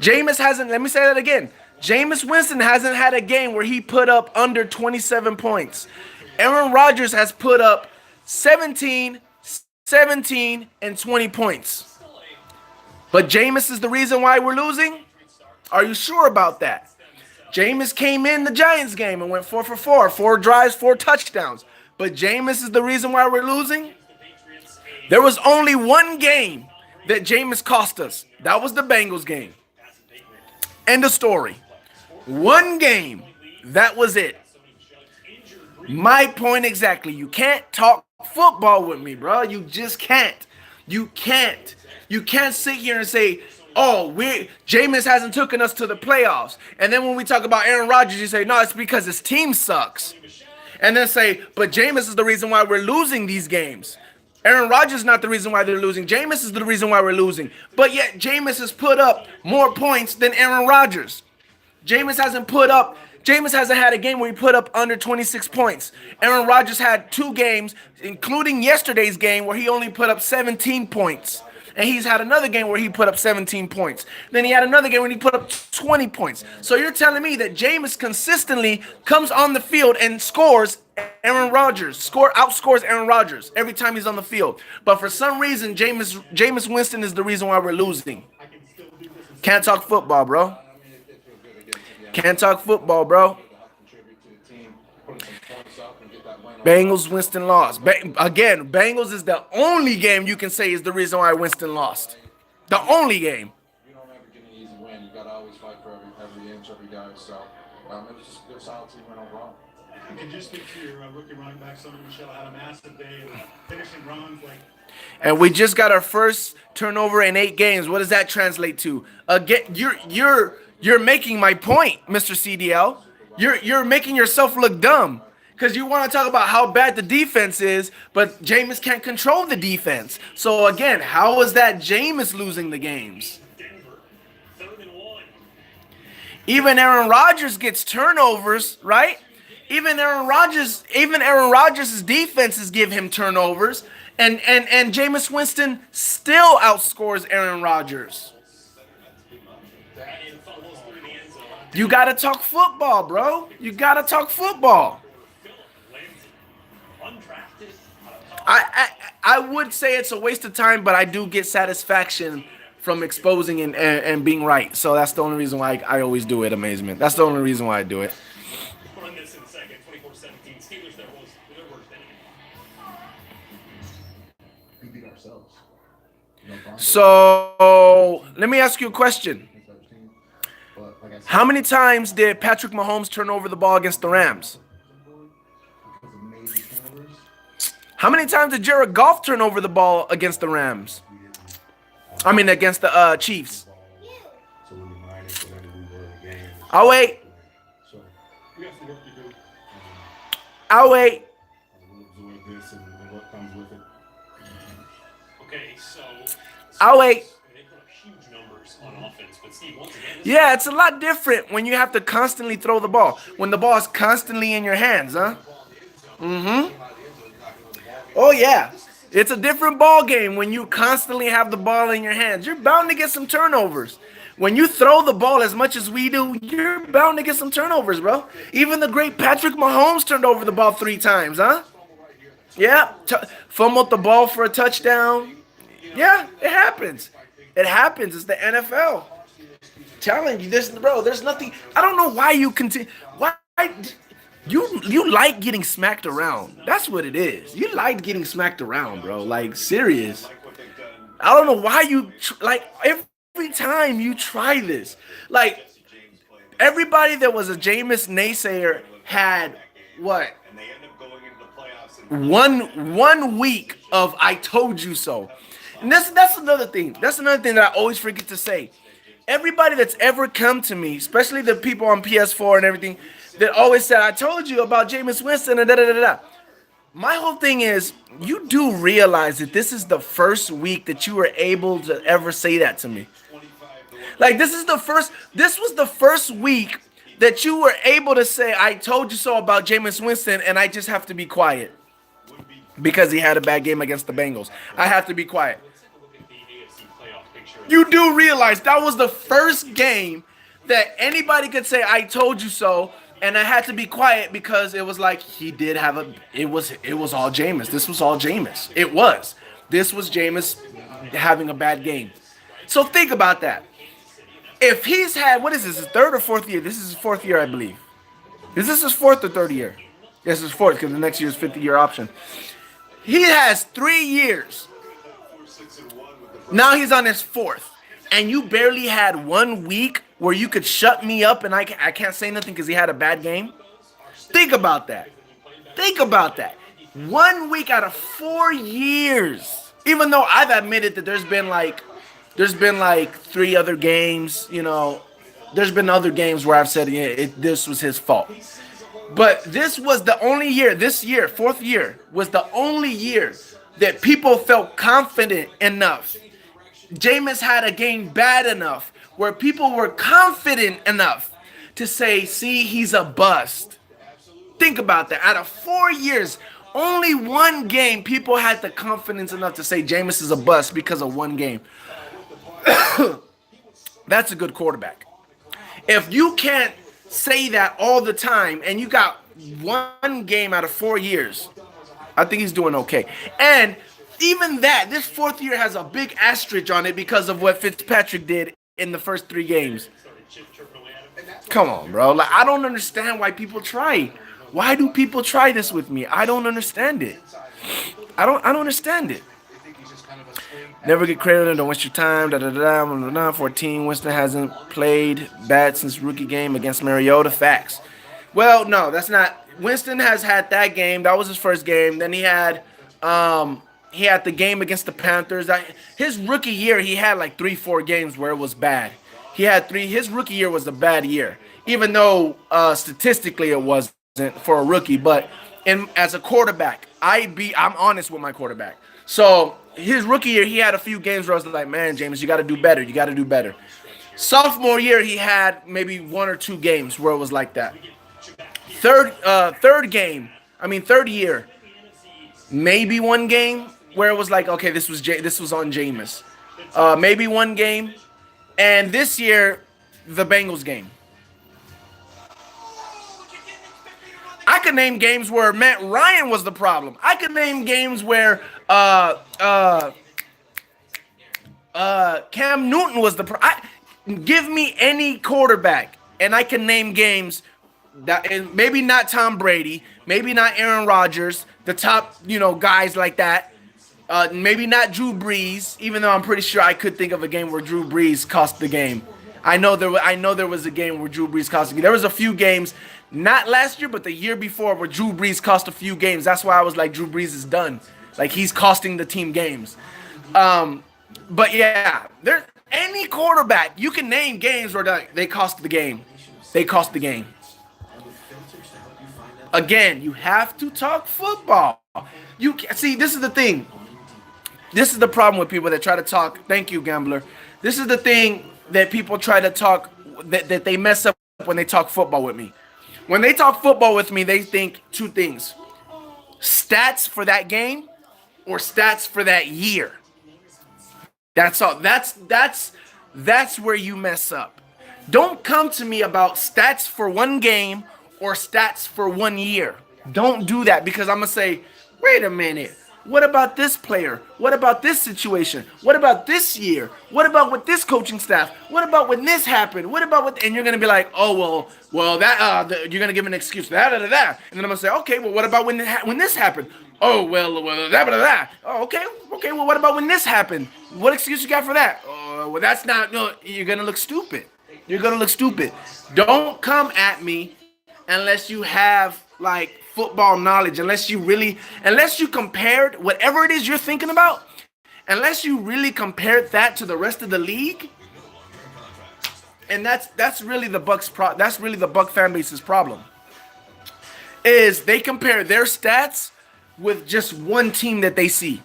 Let me say that again. Jameis Winston hasn't had a game where he put up under 27 points. Aaron Rodgers has put up 17, 17, and 20 points. But Jameis is the reason why we're losing? Are you sure about that? Jameis came in the Giants game and went 4 for 4. 4 drives, 4 touchdowns. But Jameis is the reason why we're losing? There was only one game that Jameis cost us. That was the Bengals game. End of story. One game. That was it. My point exactly. You can't talk football with me, bro. You just can't. You can't. You can't sit here and say, oh, Jameis hasn't taken us to the playoffs. And then when we talk about Aaron Rodgers, you say, no, it's because his team sucks. And then say, but Jameis is the reason why we're losing these games. Aaron Rodgers is not the reason why they're losing. Jameis is the reason why we're losing. But yet Jameis has put up more points than Aaron Rodgers. Jameis hasn't had a game where he put up under 26 points. Aaron Rodgers had 2 games, including yesterday's game, where he only put up 17 points. And he's had another game where he put up 17 points. Then he had another game when he put up 20 points. So you're telling me that Jameis consistently comes on the field and scores Aaron Rodgers, outscores Aaron Rodgers every time he's on the field. But for some reason, Jameis Winston is the reason why we're losing. Can't talk football, bro. Can't talk football, bro. Bengals, Winston lost. Again, Bengals is the only game you can say is the reason why Winston lost. The only game. You don't ever get an easy win. You got to always fight for every inch, every guy. So it's just a good, solid team win overall. Could you speak to your rookie running back, Sonny Michel, had a massive day of finishing runs like. And we just got our first turnover in 8 games. What does that translate to? Again, you're making my point, Mr. CDL. You're making yourself look dumb. Because you want to talk about how bad the defense is, but Jameis can't control the defense. So again, how is that Jameis losing the games? Even Aaron Rodgers gets turnovers, right? Even Aaron Rodgers' defenses give him turnovers, and Jameis Winston still outscores Aaron Rodgers. You gotta talk football, bro. You gotta talk football. I would say it's a waste of time, but I do get satisfaction from exposing and being right. So that's the only reason why I always do it, Amazement. That's the only reason why I do it. So let me ask you a question. How many times did Patrick Mahomes turn over the ball against the Rams? How many times did Jared Goff turn over the ball against the Rams? I mean, against the Chiefs. I'll wait. I'll wait. We'll absorb this and what comes with it. Okay, so I'll wait. they put up huge numbers on offense, but Steve, once again, Yeah, it's a lot different when you have to constantly throw the ball. When the ball is constantly in your hands, huh? Mm-hmm. Oh, yeah. It's a different ball game when you constantly have the ball in your hands. You're bound to get some turnovers. When you throw the ball as much as we do, you're bound to get some turnovers, bro. Even the great Patrick Mahomes turned over the ball 3 times, huh? Yeah. Fumbled the ball for a touchdown. Yeah, it happens. It happens. It's the NFL. Telling you this, bro. There's nothing. I don't know why you continue. Why you like getting smacked around? That's what it is. You like getting smacked around, bro. Like serious. I don't know why you like every time you try this. Like everybody that was a Jameis naysayer had what? One week of I told you so. And that's another thing. That's another thing that I always forget to say. Everybody that's ever come to me, especially the people on PS4 and everything, that always said, I told you about Jameis Winston and da-da-da-da. My whole thing is, you do realize that this is the first week that you were able to ever say that to me. Like, this was the first week that you were able to say, I told you so about Jameis Winston, and I just have to be quiet. Because he had a bad game against the Bengals. I have to be quiet. You do realize that was the first game that anybody could say, I told you so, and I had to be quiet because it was like he did have it was all Jameis. This was all Jameis. It was. This was Jameis having a bad game. So think about that. If he's had, what is this, his 3rd or 4th year? This is his 4th year, I believe. Is this his 4th or 3rd year? Yes, it's 4th because the next year is 50-year option. He has 3 years. Now he's on his 4th. And you barely had 1 week where you could shut me up and I can't say nothing because he had a bad game? Think about that. Think about that. 1 week out of 4 years. Even though I've admitted that there's been like 3 other games, you know. There's been other games where I've said this was his fault. But this was the only year, this year, 4th year, was the only year that people felt confident enough. Jameis had a game bad enough where people were confident enough to say, see, he's a bust. Think about that. Out of 4 years, only 1 game people had the confidence enough to say Jameis is a bust because of 1 game. That's a good quarterback. If you can't say that all the time and you got 1 game out of 4 years, I think he's doing okay. And even that, this 4th year has a big asterisk on it because of what Fitzpatrick did in the first 3 games. Come on, bro. Like, I don't understand why people try. Why do people try this with me? I don't understand it. I don't understand it. Never get credit, don't waste your time. 14. Winston hasn't played bad since rookie game against Mariota. Facts. Well, no, that's not. Winston has had that game. That was his first game. Then he had the game against the Panthers. His rookie year, he had like 3-4 games where it was bad. He had 3. His rookie year was a bad year, even though statistically it wasn't for a rookie. But as a quarterback, I'm honest with my quarterback. So his rookie year, he had a few games where I was like, man, Jameis, you got to do better. You got to do better. Sophomore year, he had maybe 1 or 2 games where it was like that. Third year, maybe 1 game where it was like, okay, this was on Jameis. Maybe 1 game. And this year, the Bengals game. I could name games where Matt Ryan was the problem. I could name games where Cam Newton was the problem. Give me any quarterback, and I can name games that, and maybe not Tom Brady, maybe not Aaron Rodgers, the top, guys like that. Maybe not Drew Brees, even though I'm pretty sure I could think of a game where Drew Brees cost the game. I know there was a game where Drew Brees cost the game. There was a few games, not last year, but the year before, where Drew Brees cost a few games. That's why I was like, Drew Brees is done. Like, he's costing the team games. But yeah, there's any quarterback, you can name games where they cost the game. They cost the game. Again, you have to talk football. You see, this is the thing. This is the problem with people that try to talk. Thank you, gambler. This is the thing that people try to talk that they mess up when they talk football with me. When they talk football with me, they think two things: stats for that game or stats for that year. That's all. That's where you mess up. Don't come to me about stats for one game or stats for one year. Don't do that, because I'm gonna say, wait a minute. What about this player? What about this situation? What about this year? What about with this coaching staff? What about when this happened? What about with? And you're gonna be like, oh well, that you're gonna give an excuse, that. And then I'm gonna say, okay, well, what about when this happened? Oh well, that. Oh, okay. Well, what about when this happened? What excuse you got for that? Oh, well, that's not. No, you're gonna look stupid. You're gonna look stupid. Don't come at me unless you have like football knowledge, unless you compared whatever it is you're thinking about, unless you really compared that to the rest of the league. And that's really the Bucs that's really the Buck fan base's problem. Is they compare their stats with just one team that they see.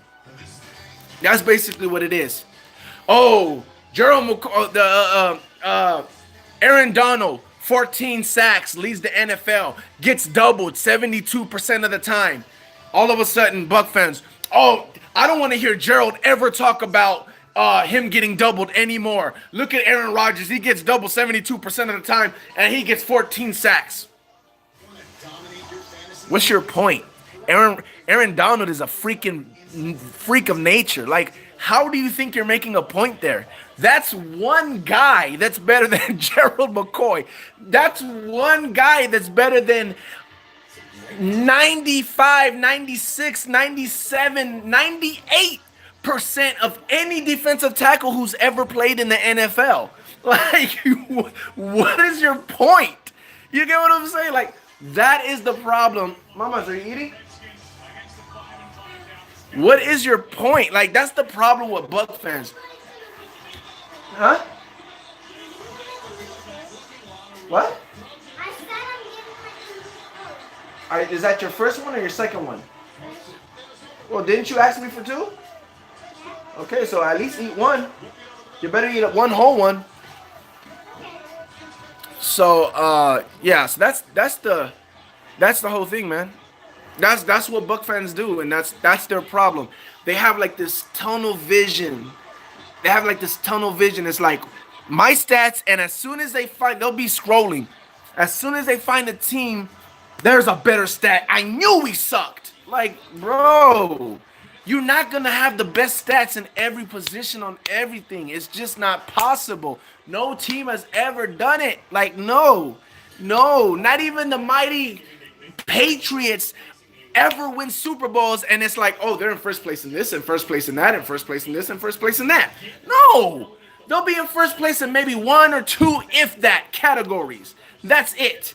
That's basically what it is. Oh, Aaron Donald, 14 sacks, leads the NFL, gets doubled 72% of the time. All of a sudden, Buck fans, oh, I don't want to hear Gerald ever talk about him getting doubled anymore. Look at Aaron Rodgers. He gets doubled 72% of the time, and he gets 14 sacks. What's your point? Aaron Donald is a freaking freak of nature. Like, how do you think you're making a point there? That's one guy that's better than Gerald McCoy. That's one guy that's better than 95, 96, 97, 98% of any defensive tackle who's ever played in the NFL. Like, what is your point? You get what I'm saying? Like, that is the problem. Mamas, are you eating? What is your point? Like, that's the problem with Buck fans. Huh? What? I said I'm giving my first. All right, is that your first one or your second one? Well, didn't you ask me for two? Okay, so at least eat one. You better eat one whole one. So, yeah, so that's the whole thing, man. That's what Buck fans do, and that's their problem. They have like this tunnel vision. It's like my stats, and as soon as they'll be scrolling. As soon as they find a team, there's a better stat. I knew we sucked. Like, bro, you're not gonna have the best stats in every position on everything. It's just not possible. No team has ever done it. Like, no, not even the mighty Patriots ever win Super Bowls, and it's like, oh, they're in first place in this, in first place in that, in first place in this, in first place in that. No, they'll be in first place in maybe one or two, if that, categories. That's it.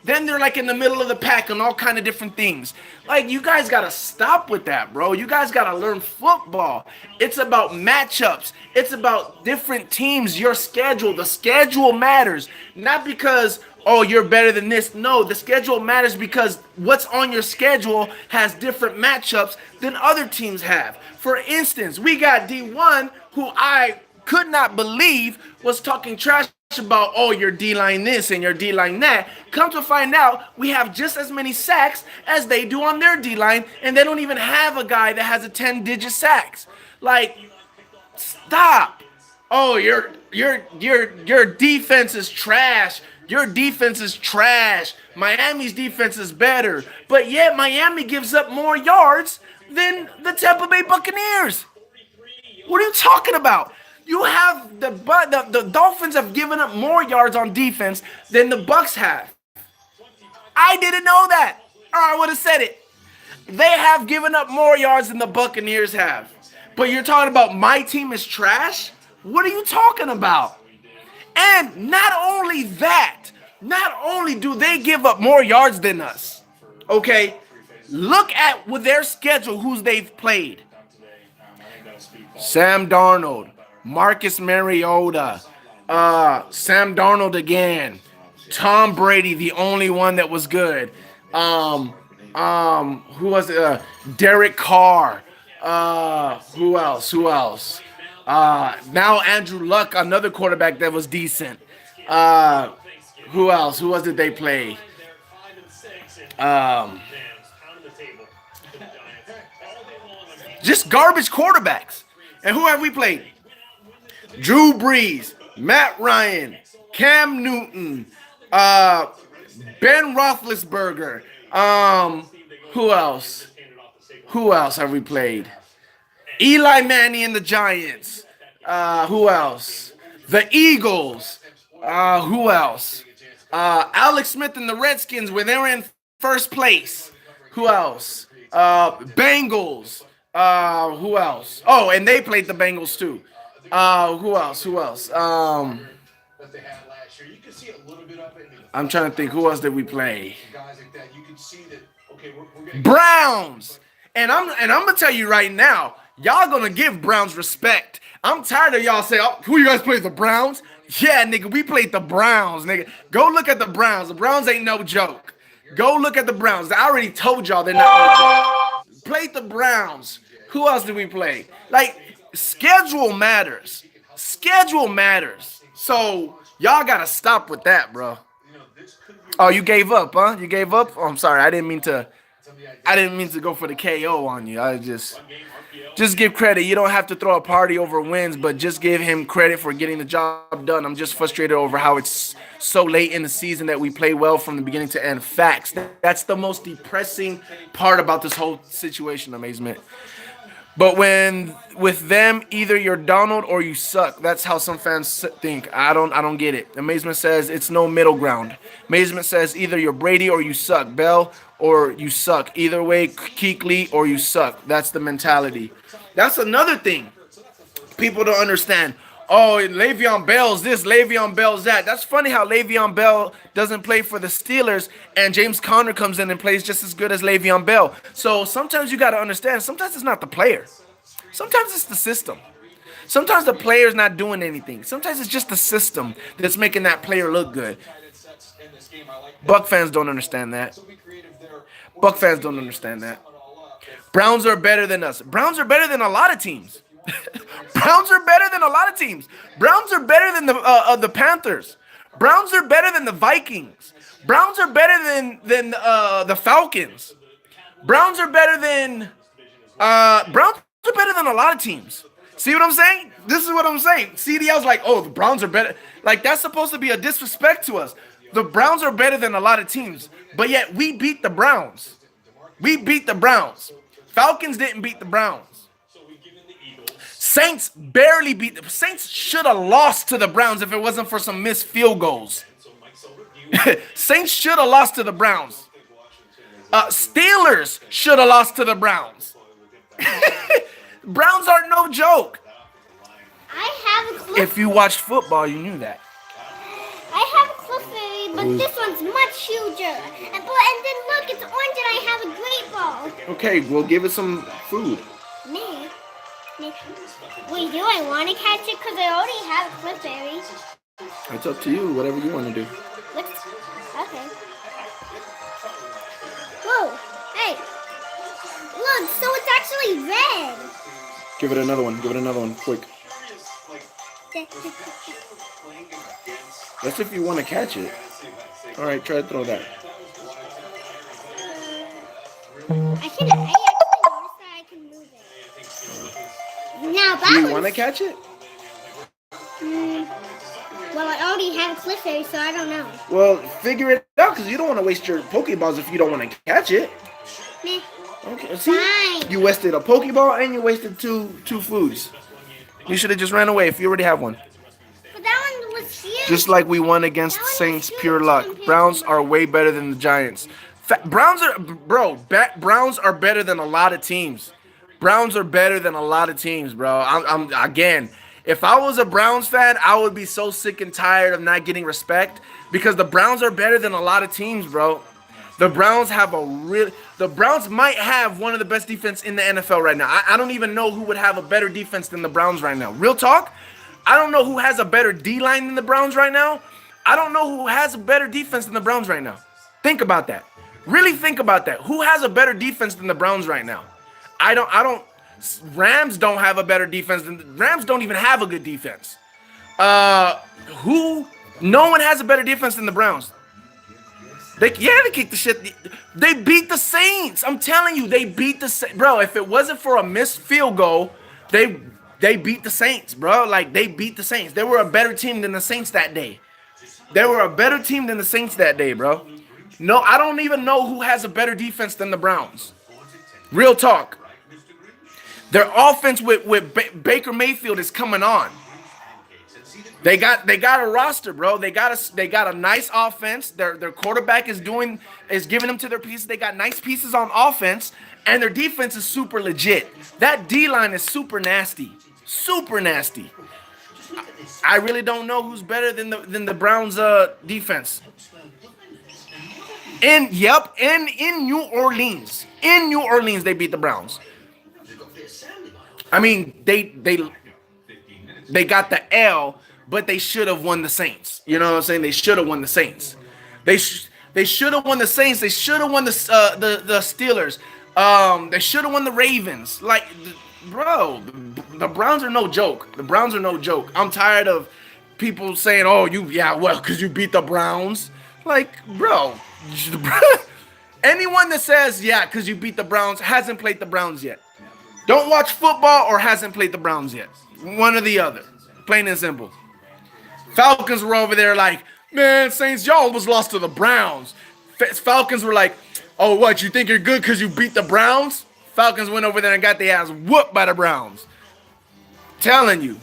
Then they're like in the middle of the pack on all kind of different things. Like, you guys got to stop with that, bro. You guys got to learn football. It's about matchups. It's about different teams, your schedule. The schedule matters. Not because, oh, you're better than this. No, the schedule matters because what's on your schedule has different matchups than other teams have. For instance, we got D1, who I could not believe was talking trash about, oh, your D-line this and your D-line that. Come to find out, we have just as many sacks as they do on their D-line, and they don't even have a guy that has a 10-digit sacks. Like, stop. Oh, your defense is trash. Your defense is trash. Miami's defense is better. But yet Miami gives up more yards than the Tampa Bay Buccaneers. What are you talking about? You have the Dolphins have given up more yards on defense than the Bucs have. I didn't know that, or I would have said it. They have given up more yards than the Buccaneers have. But you're talking about my team is trash? What are you talking about? And not only that, not only do they give up more yards than us, okay, look at with their schedule who's they've played. Sam Darnold, Marcus Mariota, Sam Darnold again, Tom Brady, the only one that was good. Who was it? Derek Carr. Who else? Now Andrew Luck, another quarterback that was decent. Who else? Who was it they play? Just garbage quarterbacks. And who have we played? Drew Brees, Matt Ryan, Cam Newton, Ben Roethlisberger. Who else? Who else have we played? Eli Manning and the Giants. Who else? The Eagles. Who else? Alex Smith and the Redskins when they were in first place. Who else? Bengals. Who else? Oh, and they played the Bengals too. Who else? I'm trying to think. Who else did we play? Browns. And I'm gonna tell you right now, y'all gonna give Browns respect. I'm tired of y'all saying, oh, who you guys play, the Browns? Yeah, nigga, we played the Browns, nigga. Go look at the Browns. The Browns ain't no joke. Go look at the Browns. I already told y'all they're not no joke. Played the Browns. Who else did we play? Like, schedule matters. Schedule matters. So y'all gotta stop with that, bro. Oh, you gave up, huh? You gave up? Oh, I'm sorry. I didn't mean to go for the KO on you. I just give credit. You don't have to throw a party over wins, but just give him credit for getting the job done. I'm just frustrated over how it's so late in the season that we play well from the beginning to end. Facts. That's the most depressing part about this whole situation, Amazement. But with them, either you're Donald or you suck. That's how some fans think. I don't get it. Amazement says it's no middle ground. Amazement says either you're Brady or you suck. Bell or you suck. Either way, Kuechly or you suck. That's the mentality. That's another thing people don't understand. Oh, Le'Veon Bell's this, Le'Veon Bell's that. That's funny how Le'Veon Bell doesn't play for the Steelers and James Conner comes in and plays just as good as Le'Veon Bell. So sometimes you got to understand, sometimes it's not the player. Sometimes it's the system. Sometimes the player's not doing anything. Sometimes it's just the system that's making that player look good. Buck fans don't understand that. Buck fans don't understand that. Browns are better than us. Browns are better than a lot of teams. Browns are better than a lot of teams. Browns are better than the Panthers. Browns are better than the Vikings. Browns are better than the Falcons. Browns are better than a lot of teams. See what I'm saying? This is what I'm saying. CDL's like, oh, the Browns are better. Like, that's supposed to be a disrespect to us. The Browns are better than a lot of teams, but yet we beat the Browns. We beat the Browns. Falcons didn't beat the Browns. Saints barely beat the Saints. Should have lost to the Browns if it wasn't for some missed field goals. Saints should have lost to the Browns. Steelers should have lost to the Browns. Browns are no joke. I have a clip. If you watched football, you knew that. I have a clip fairy, but this one's much huger. And then look, it's orange and I have a great ball. Okay, we'll give it some food. Me? Wait, do I want to catch it? Because I already have a clip fairy. It's up to you, whatever you want to do. Okay. Whoa, hey. Look, so it's actually red. Give it another one, quick. That's if you want to catch it. All right, try to throw that. I actually noticed that I can move it. Now that Do you want to catch it? Well, I already have a cliff fairy, so I don't know. Well, figure it out, because you don't want to waste your Pokeballs if you don't want to catch it. Meh. Okay, see? Fine. You wasted a Pokeball and you wasted two foods. You should have just ran away if you already have one. But that one was huge. Just like we won against Saints, pure luck. Browns are way better than the Giants. Browns are better than a lot of teams. Browns are better than a lot of teams, bro. Again, if I was a Browns fan, I would be so sick and tired of not getting respect because the Browns are better than a lot of teams, bro. The Browns might have one of the best defense in the NFL right now. I don't even know who would have a better defense than the Browns right now. Real talk. I don't know who has a better D-line than the Browns right now. I don't know who has a better defense than the Browns right now. Think about that. Really think about that. Who has a better defense than the Browns right now? I don't. Rams don't have a better defense than Rams don't even have a good defense. Who? No one has a better defense than the Browns. They kicked the shit. They beat the Saints. I'm telling you, they beat the Saints. Bro, if it wasn't for a missed field goal, they beat the Saints, bro. Like, they beat the Saints. They were a better team than the Saints that day. They were a better team than the Saints that day, bro. No, I don't even know who has a better defense than the Browns. Real talk. Their offense with Baker Mayfield is coming on. They got a roster, bro. They got a nice offense. Their quarterback is giving them to their pieces. They got nice pieces on offense, and their defense is super legit. That D-line is super nasty. Super nasty. I really don't know who's better than the Browns defense. In New Orleans. In New Orleans, they beat the Browns. I mean, they got the L, but they should have won the Saints. You know what I'm saying? They should have won the Saints. They should have won the Saints. They should have won the Steelers. They should have won the Ravens. Like, bro, the Browns are no joke. The Browns are no joke. I'm tired of people saying, "Oh, because you beat the Browns." Like, bro, anyone that says, "Yeah, because you beat the Browns," hasn't played the Browns yet. Don't watch football or hasn't played the Browns yet. One or the other. Plain and simple. Falcons were over there like, "Man, Saints, y'all almost lost to the Browns." Falcons were like, "Oh, what, you think you're good because you beat the Browns?" Falcons went over there and got their ass whooped by the Browns. Telling you.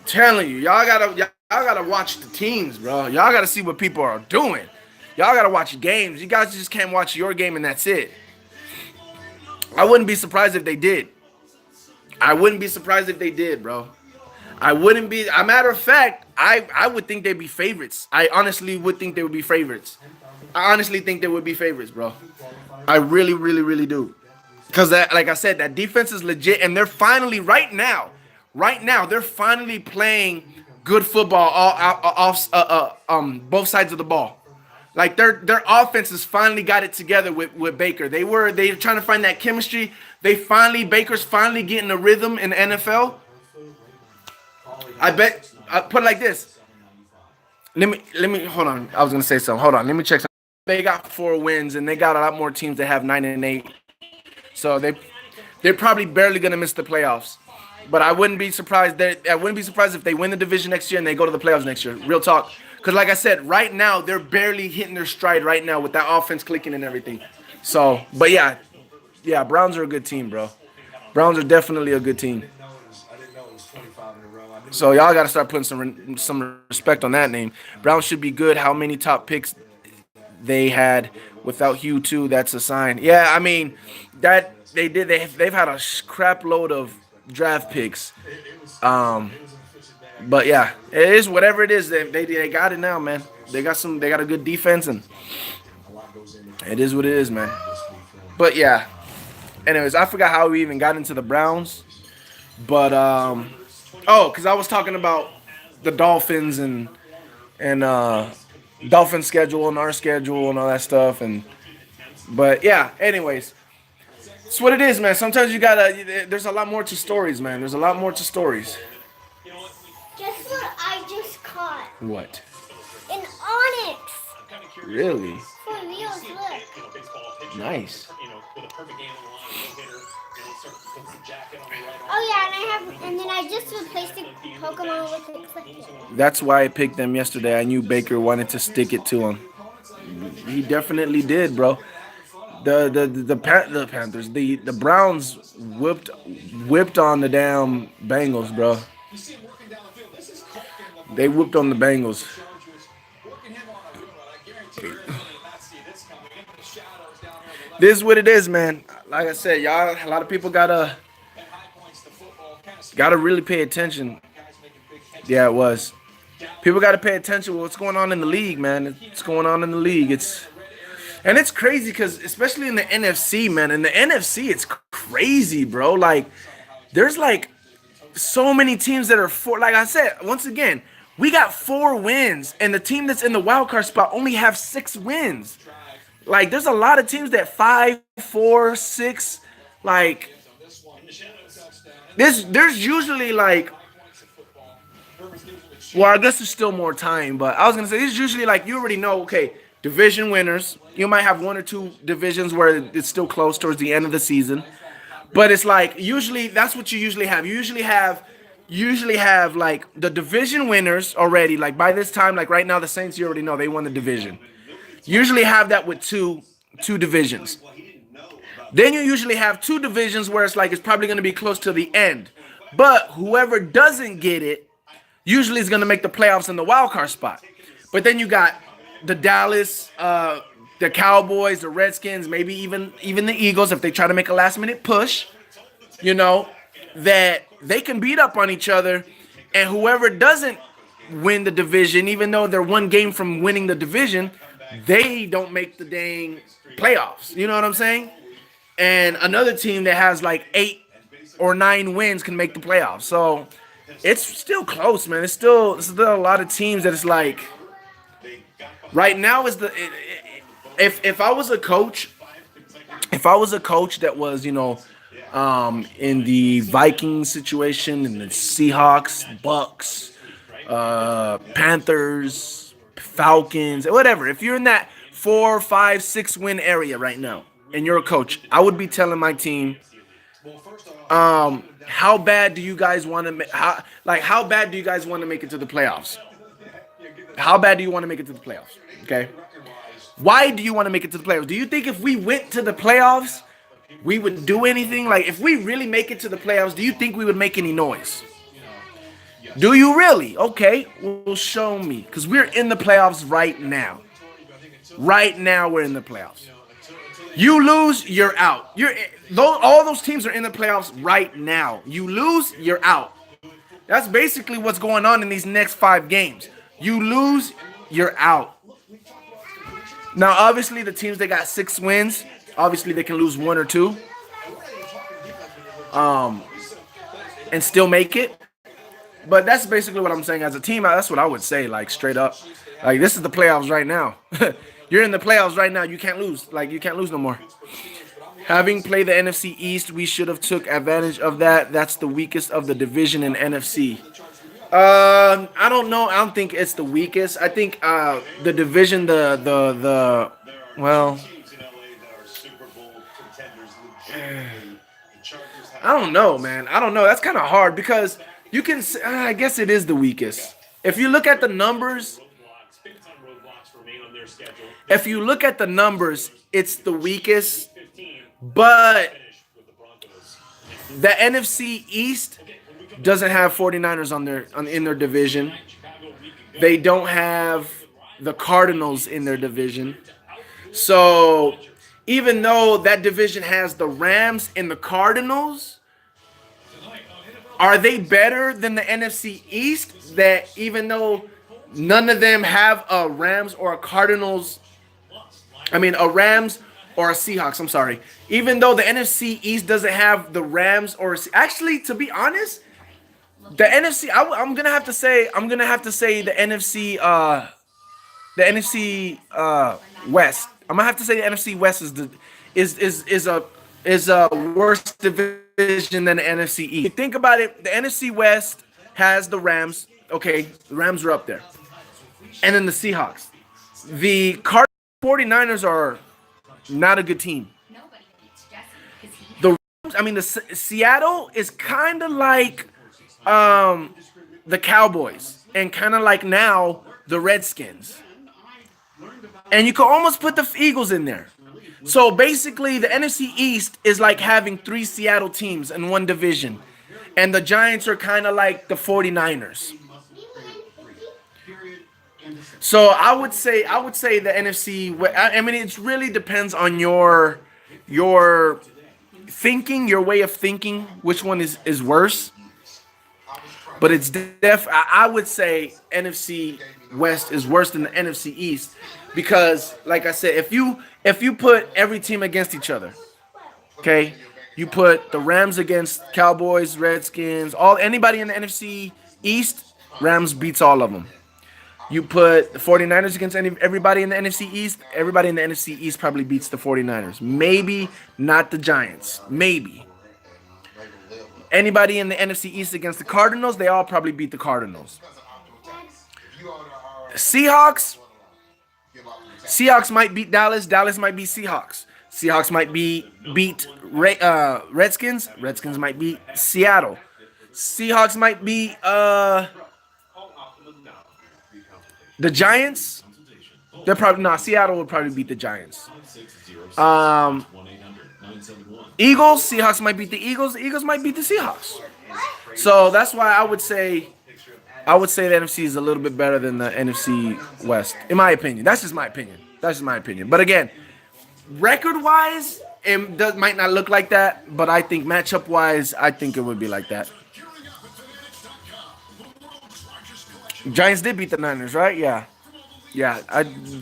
Y'all gotta watch the teams, bro. Y'all gotta see what people are doing. Y'all gotta watch games. You guys just can't watch your game and that's it. I wouldn't be surprised if they did. I wouldn't be surprised if they did, bro. I wouldn't be. A matter of fact, I would think they'd be favorites. I honestly would think they would be favorites. I honestly think they would be favorites, bro. I really, really, really do. Because, like I said, that defense is legit, and they're finally, right now, they're finally playing good football off both sides of the ball. Like, their offense has finally got it together with Baker. They were trying to find that chemistry. Baker's finally getting a rhythm in the NFL. I bet, I put it like this. Let me hold on. I was gonna say something. Hold on. Let me check something. They got 4 wins, and they got a lot more teams that have 9 and 8. So they're probably barely gonna miss the playoffs. But I wouldn't be surprised if they win the division next year and they go to the playoffs next year. Real talk. Because like I said, right now they're barely hitting their stride right now with that offense clicking and everything. So, but yeah, Browns are a good team, bro. Browns are definitely a good team. So y'all got to start putting some respect on that name. Browns should be good. How many top picks they had without Hugh too? That's a sign. Yeah, I mean that they did. They've had a crap load of draft picks. But yeah, it is whatever it is. They got it now, man. They got a good defense, and it is what it is, man. But yeah. Anyways, I forgot how we even got into the Browns. But because I was talking about the Dolphins and Dolphins schedule and our schedule and all that stuff, but yeah. Anyways, it's what it is, man. Sometimes there's a lot more to stories, man. There's a lot more to stories. Guess what I just caught? What? An onyx. Really? For reals, look. Nice. Oh yeah, and then I just replaced the Pokemon with a click. That's why I picked them yesterday. I knew Baker wanted to stick it to him. He definitely did, bro. The Panthers, the Browns whipped on the damn Bengals, bro. They whooped on the Bengals. This is what it is, man. Like I said, y'all, a lot of people gotta really pay attention. Yeah, it was. People gotta pay attention to what's going on in the league, man. It's going on in the league. It's crazy because especially in the NFC, man. In the NFC, it's crazy, bro. Like, there's like so many teams that are like I said, once again, we got 4 wins, and the team that's in the wild card spot only have 6 wins. Like, there's a lot of teams that 5, 4, 6. Like, there's usually like, well, I guess there's still more time, but I was gonna say it's usually like you already know. Okay, division winners. You might have one or two divisions where it's still close towards the end of the season, but it's like usually that's what you usually have. You usually have like the division winners already. Like by this time, like right now, the Saints, you already know they won the division. Usually have that with two divisions. Then you usually have two divisions where it's like it's probably going to be close to the end. But whoever doesn't get it usually is going to make the playoffs in the wild card spot. But then you got the Dallas, the Cowboys, the Redskins, maybe even the Eagles if they try to make a last minute push. You know that they can beat up on each other, and whoever doesn't win the division, even though they're one game from winning the division, they don't make the dang playoffs. You know what I'm saying? And another team that has like 8 or 9 wins can make the playoffs. So it's still close, man. It's still a lot of teams that it's like right now is if I was a coach, that was in the Vikings situation and the Seahawks, Bucks, Panthers, Falcons, whatever. If you're in that 4, 5, 6 win area right now, and you're a coach, I would be telling my team, how bad do you guys want to how bad do you guys want to make it to the playoffs? How bad do you want to make it to the playoffs? Okay. Why do you want to make it to the playoffs? Do you think if we went to the playoffs, we would do anything? Like, if we really make it to the playoffs, do you think we would make any noise? Do you really? Okay, well, show me. Because we're in the playoffs right now. Right now, we're in the playoffs. You lose, you're out. All those teams are in the playoffs right now. You lose, you're out. That's basically what's going on in these next 5 games. You lose, you're out. Now, obviously, the teams that got 6 wins, obviously they can lose 1 or 2, and still make it. But that's basically what I'm saying. As a team, that's what I would say, like, straight up. Like, this is the playoffs right now. You're in the playoffs right now. You can't lose. Like, you can't lose no more. Having played the NFC East, we should have took advantage of that. That's the weakest of the division in NFC. I don't know. I don't think it's the weakest. I think the division, well, I don't know, man. I don't know. That's kind of hard because you can. I guess it is the weakest. If you look at the numbers, it's the weakest. But the NFC East doesn't have 49ers in their division. They don't have the Cardinals in their division. So even though that division has the Rams and the Cardinals, are they better than the NFC East? That even though none of them have a Rams or a Cardinals, a Rams or a Seahawks, I'm sorry. Even though the NFC East doesn't have the Rams actually, to be honest, the NFC, I'm gonna have to say the NFC West. I'm gonna have to say the NFC West is a worse division than the NFC East. If you think about it, the NFC West has the Rams. Okay, the Rams are up there, and then the Seahawks. The 49ers are not a good team. Seattle is kind of like the Cowboys, and kind of like now the Redskins. And you can almost put the Eagles in there. So basically, the NFC East is like having 3 Seattle teams in one division. And the Giants are kind of like the 49ers. So I would say the NFC. It really depends on your thinking, your way of thinking, which one is worse. But it's I would say NFC West is worse than the NFC East because, like I said, if you put every team against each other, okay, you put the Rams against Cowboys, Redskins, anybody in the NFC East, Rams beats all of them. You put the 49ers against everybody in the NFC East. Everybody in the NFC East probably beats the 49ers. Maybe not the Giants. Maybe. Anybody in the NFC East against the Cardinals, they all probably beat the Cardinals. Seahawks. Seahawks might beat Dallas. Dallas might beat Seahawks. Seahawks might beat Redskins. Redskins might beat Seattle. Seahawks might beat the Giants. They're probably not. Seattle would probably beat the Giants. Eagles. Seahawks might beat the Eagles. The Eagles might beat the Seahawks. So that's why I would say the NFC is a little bit better than the NFC West, in my opinion. That's just my opinion. But again, record-wise, it might not look like that. But I think matchup-wise, I think it would be like that. Giants did beat the Niners, right? Yeah.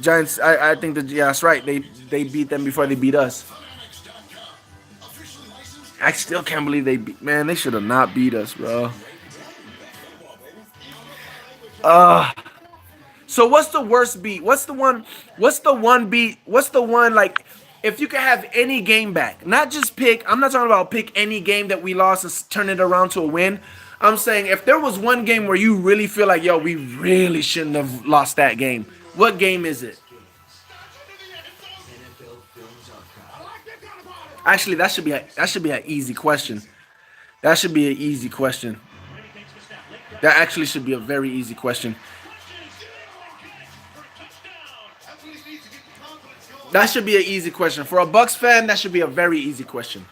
Giants. I think that's right. They beat them before they beat us. I still can't believe they beat. Man, they should have not beat us, bro. So what's the worst beat? What's the one beat? What's the one, like, if you could have any game back, not just pick. I'm not talking about pick any game that we lost and turn it around to a win. I'm saying if there was one game where you really feel like, yo, we really shouldn't have lost that game. What game is it? Actually, that should be an easy question. That should be an easy question. That actually should be a very easy question. That should be an easy question. For a Bucs fan, that should be a very easy question.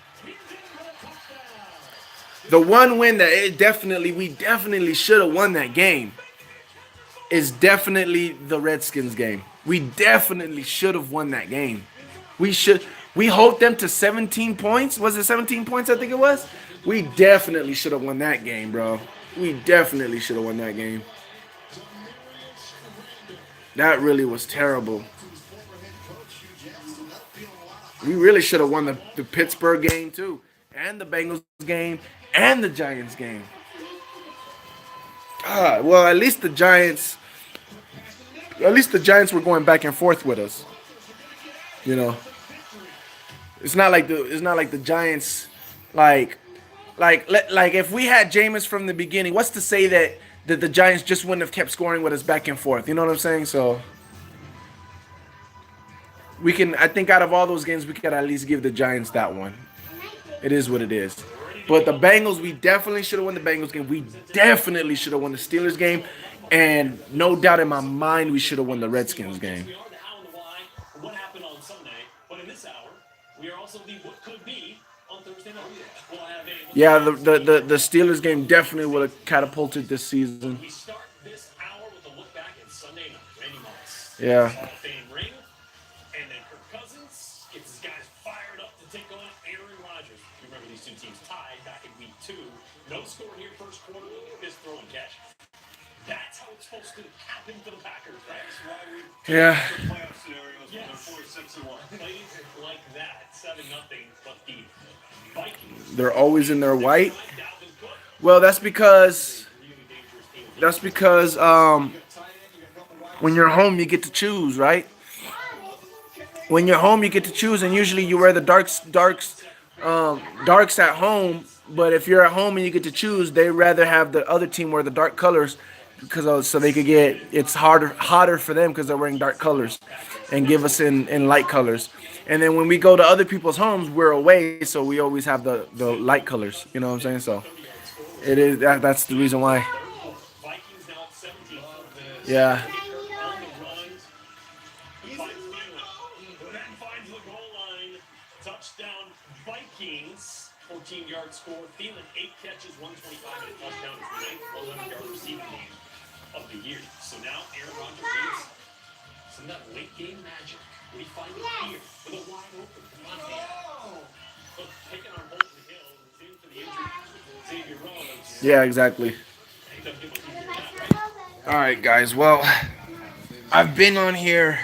The one win that we definitely should have won that game is definitely the Redskins game. We definitely should have won that game. We hold them to 17 points. Was it 17 points? I think it was. We definitely should have won that game, bro. We definitely should have won that game. That really was terrible. We really should have won the Pittsburgh game too, and the Bengals game, and the Giants game. Well, at least the Giants were going back and forth with us. You know, it's not like the Giants, like if we had Jameis from the beginning, what's to say that the Giants just wouldn't have kept scoring with us back and forth? You know what I'm saying? So I think out of all those games, we could at least give the Giants that one. It is what it is. But the Bengals, we definitely should have won the Bengals game. We definitely should have won the Steelers game. And no doubt in my mind, we should have won the Redskins game. What happened on Sunday, but in this hour, we are also the what could be on Thursday night. We'll have yeah, the Steelers game definitely would have catapulted this season. We start this hour with a look back at Sunday night. Randy Moss. Yeah. Hall of Fame ring. And then Kirk Cousins gets his guys fired up to take on Aaron Rodgers. You remember these two teams tied back in week 2. No score here first quarter. Look at this throw and catch. That's how it's supposed to happen for the Packers, right? That's why we playoff scenarios when they're 4-6-1. Plays like that, 7-0, but the Vikings. They're always in their white. Well, that's because when you're home, you get to choose, right? When you're home, you get to choose, and usually you wear the darks at home. But if you're at home and you get to choose, they rather have the other team wear the dark colors so they could get it's hotter for them because they're wearing dark colors, and give us in light colors. And then when we go to other people's homes, we're away, so we always have the light colors. You know what I'm saying? So it is that's the reason why. Yeah. Touchdown Vikings, 14-yard score. Thielen 8 catches, 125 and a touchdown. It's the 9th 11-yard receiving game of the year. So now Aaron Rodgers needs some of that late game magic. We find it here with a wide open Montana. But picking on Bolton Hill, in for the injury, Xavier Rhodes. Yeah, exactly. All right, guys. Well, I've been on here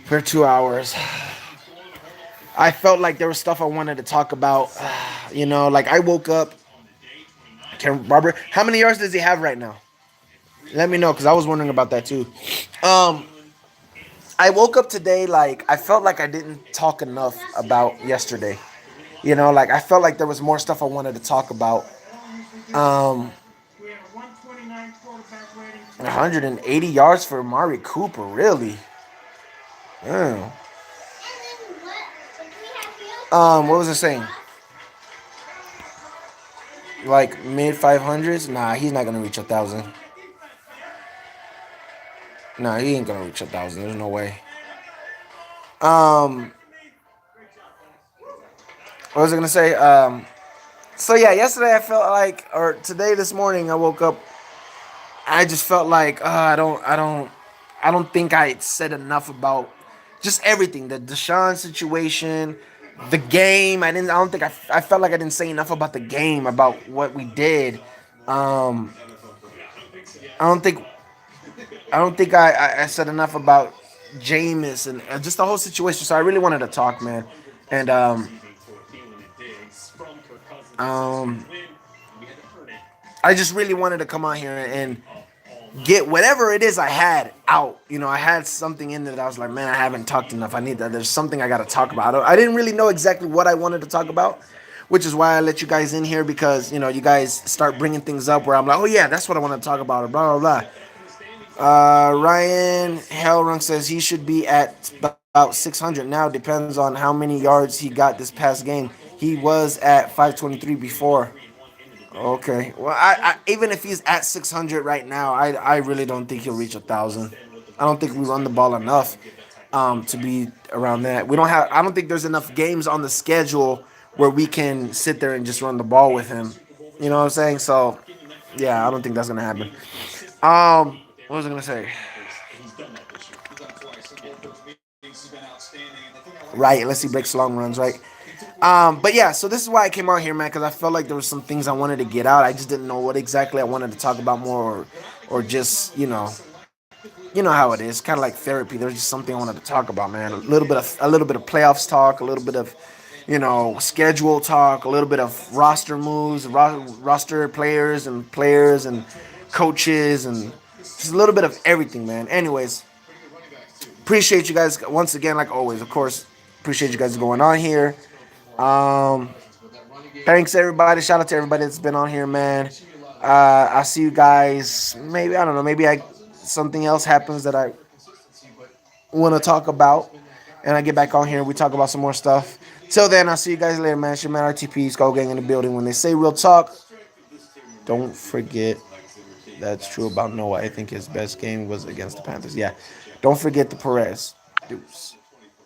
for 2 hours. I felt like there was stuff I wanted to talk about. Like I woke up. Robert, how many yards does he have right now? Let me know because I was wondering about that too. Um, I woke up today like I felt like I didn't talk enough about yesterday. You know, like I felt like there was more stuff I wanted to talk about. Um, We had a 129 quarterback rating. 180 yards for Amari Cooper, really? Yeah. What was it saying? Like mid 500s? Nah, he's not gonna reach 1,000. Nah, he ain't gonna reach 1,000. There's no way. Um, what was I gonna say? So yeah, yesterday I felt like, or today this morning I woke up. I just felt like I don't think I said enough about just everything. The Deshaun situation, the game. I don't think I felt like I didn't say enough about the game, about what we did. Um, I don't think I don't think I said enough about Jameis and just the whole situation. So I really wanted to talk, man. And um, I just really wanted to come on here and get whatever it is I had out. You know, I had something in there that I was like, man, I haven't talked enough. I need that. There's something I got to talk about. I didn't really know exactly what I wanted to talk about, which is why I let you guys in here because, you know, you guys start bringing things up where I'm like, oh, yeah, that's what I want to talk about, or blah, blah, blah. Ryan Hellrung says he should be at about 600 now. Depends on how many yards he got this past game. He was at 523 before. Okay. Well, I even if he's at 600 right now, I really don't think he'll reach 1,000. I don't think we run the ball enough to be around that. We don't have. I don't think there's enough games on the schedule where we can sit there and just run the ball with him. You know what I'm saying? So, yeah, I don't think that's gonna happen. What was I gonna say? Right. Let's see breaks long runs. Right. But yeah, so this is why I came out here, man, because I felt like there was some things I wanted to get out. I just didn't know what exactly I wanted to talk about more, or just you know how it is, kind of like therapy. There's just something I wanted to talk about, man. A little bit of playoffs talk, a little bit of schedule talk, a little bit of roster moves, roster players and coaches, and just a little bit of everything, man. Anyways, appreciate you guys once again, like always, of course. Appreciate you guys going on here. Um, Thanks everybody. Shout out to everybody that's been on here, man. I'll see you guys. Maybe I don't know. Maybe I something else happens that I want to talk about, and I get back on here. We talk about some more stuff. Till then, I'll see you guys later, man. It's your man RTP, Skull Gang in the building. When they say real talk, don't forget that's true about Noah. I think his best game was against the Panthers. Yeah, don't forget the Perez. Deuce.